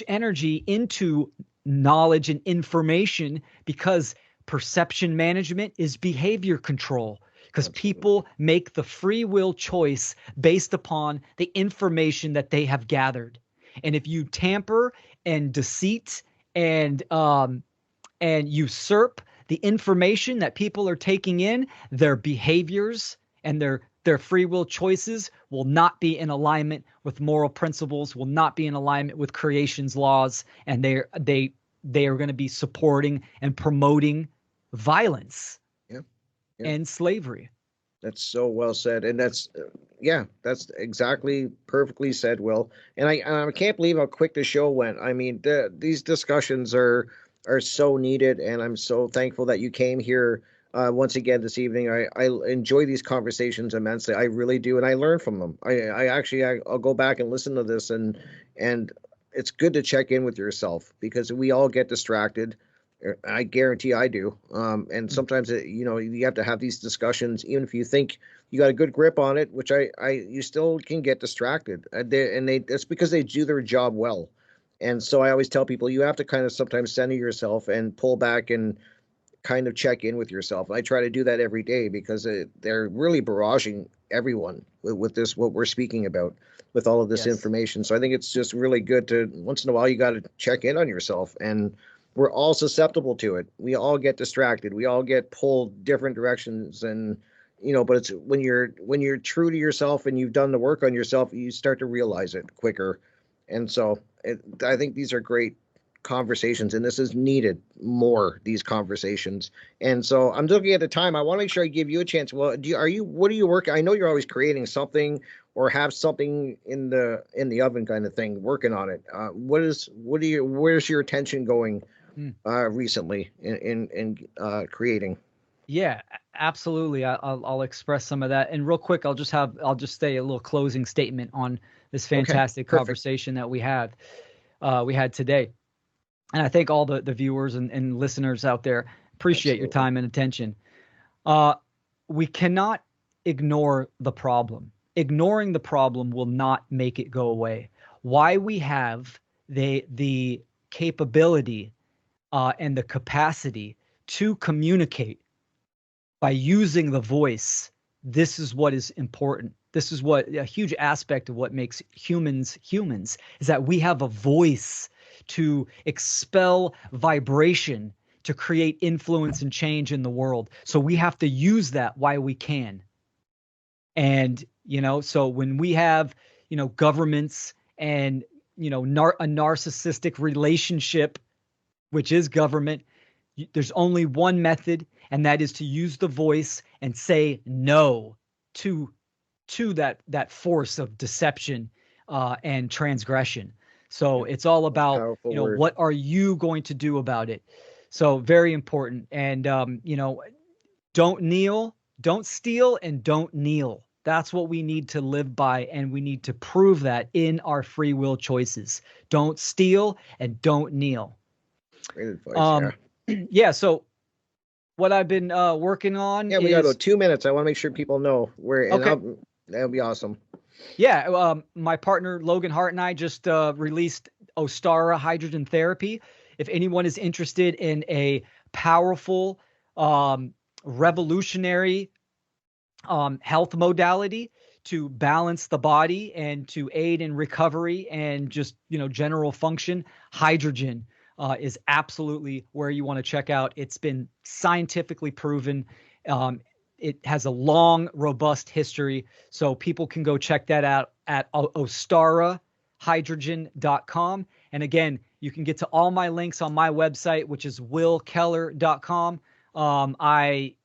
energy into knowledge and information, because perception management is behavior control. Because people make the free will choice based upon the information that they have gathered. And if you tamper and deceit and usurp the information that people are taking in, their behaviors and their free will choices will not be in alignment with moral principles, will not be in alignment with creation's laws, and they are going to be supporting and promoting violence. And slavery. That's so well said. And that's exactly perfectly said, Will. And I can't believe how quick the show went. I mean, these discussions are so needed, and I'm so thankful that you came here once again this evening. I enjoy these conversations immensely. I really do, and I learn from them. I'll go back and listen to this, and it's good to check in with yourself, because we all get distracted. I guarantee I do. And sometimes, you have to have these discussions, even if you think you got a good grip on it, which you still can get distracted. It's because they do their job well. And so I always tell people, you have to kind of sometimes center yourself and pull back and kind of check in with yourself. I try to do that every day, because they're really barraging everyone with this, what we're speaking about, with all of this information. So I think it's just really good to, once in a while, you got to check in on yourself. And we're all susceptible to it. We all get distracted. We all get pulled different directions, and but it's when you're true to yourself and you've done the work on yourself, you start to realize it quicker. And so I think these are great conversations, and this is needed more, these conversations. And so I'm looking at the time. I want to make sure I give you a chance. Well, what are you working? I know you're always creating something or have something in the oven kind of thing, working on it. Where's your attention going recently in creating? Yeah, absolutely. I'll express some of that. And real quick, I'll just say a little closing statement on this fantastic conversation that we had today. And I thank all the viewers and listeners out there. Appreciate your time and attention. We cannot ignore the problem. Ignoring the problem will not make it go away. Why we have the capability and the capacity to communicate by using the voice, this is what is important. This is what a huge aspect of what makes humans is that we have a voice to expel vibration, to create influence and change in the world. So we have to use that while we can. And, so when we have, governments and, a narcissistic relationship, which is government, there's only one method, and that is to use the voice and say no to that force of deception and transgression. So it's all about, what are you going to do about it? So very important. And, don't kneel, don't steal, and don't kneel. That's what we need to live by, and we need to prove that in our free will choices. Don't steal and don't kneel. Great advice, yeah, so what I've been working on we got about 2 minutes. I want to make sure people know where. Okay. That would be awesome. Yeah, my partner Logan Hart and I just released Ostara Hydrogen Therapy. If anyone is interested in a powerful, revolutionary health modality to balance the body and to aid in recovery and just, general function, hydrogen is absolutely where you want to check out. It's been scientifically proven. It has a long, robust history, so people can go check that out at ostarahydrogen.com. And again, you can get to all my links on my website, which is willkeller.com. I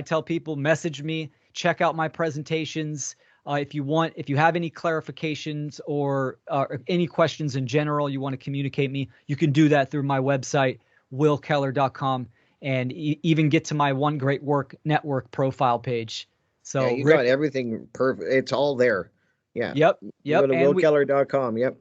tell people, message me, check out my presentations. If you have any clarifications or any questions in general, you want to communicate me, you can do that through my website, willkeller.com, and even get to my One Great Work Network profile page. So yeah, you Rick, got everything perfect. It's all there. Yeah. Yep. You go to willkeller.com. Yep.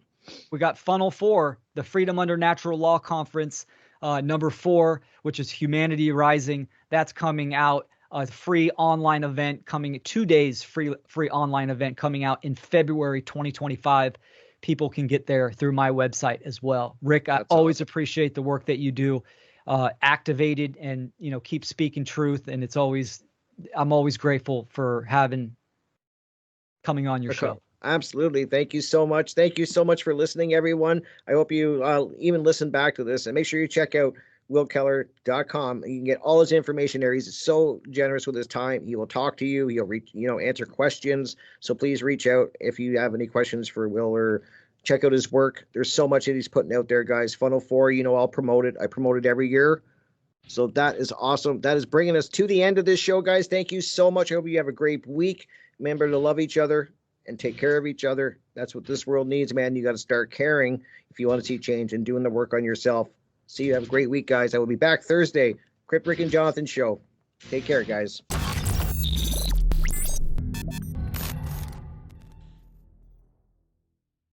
We got Funnel 4, the Freedom Under Natural Law Conference, number 4, which is Humanity Rising. That's coming out. A free online event coming, 2 days free online event coming out in February 2025. People can get there through my website as well. Rick, I always appreciate the work that you do. Activated and, keep speaking truth. And I'm always grateful for coming on your show. Absolutely. Thank you so much. Thank you so much for listening, everyone. I hope you even listen back to this, and make sure you check out willkeller.com. You can get all his information there. He's so generous with his time. He will talk to you. He'll answer questions. So please reach out if you have any questions for Will, or check out his work. There's so much that he's putting out there, guys. Funnel 4, I'll promote it. I promote it every year. So that is awesome. That is bringing us to the end of this show, guys. Thank you so much. I hope you have a great week. Remember to love each other and take care of each other. That's what this world needs, man. You got to start caring if you want to see change and doing the work on yourself. See you. Have a great week, guys. I will be back Thursday. Crypt, Rick, and Jonathan show. Take care, guys.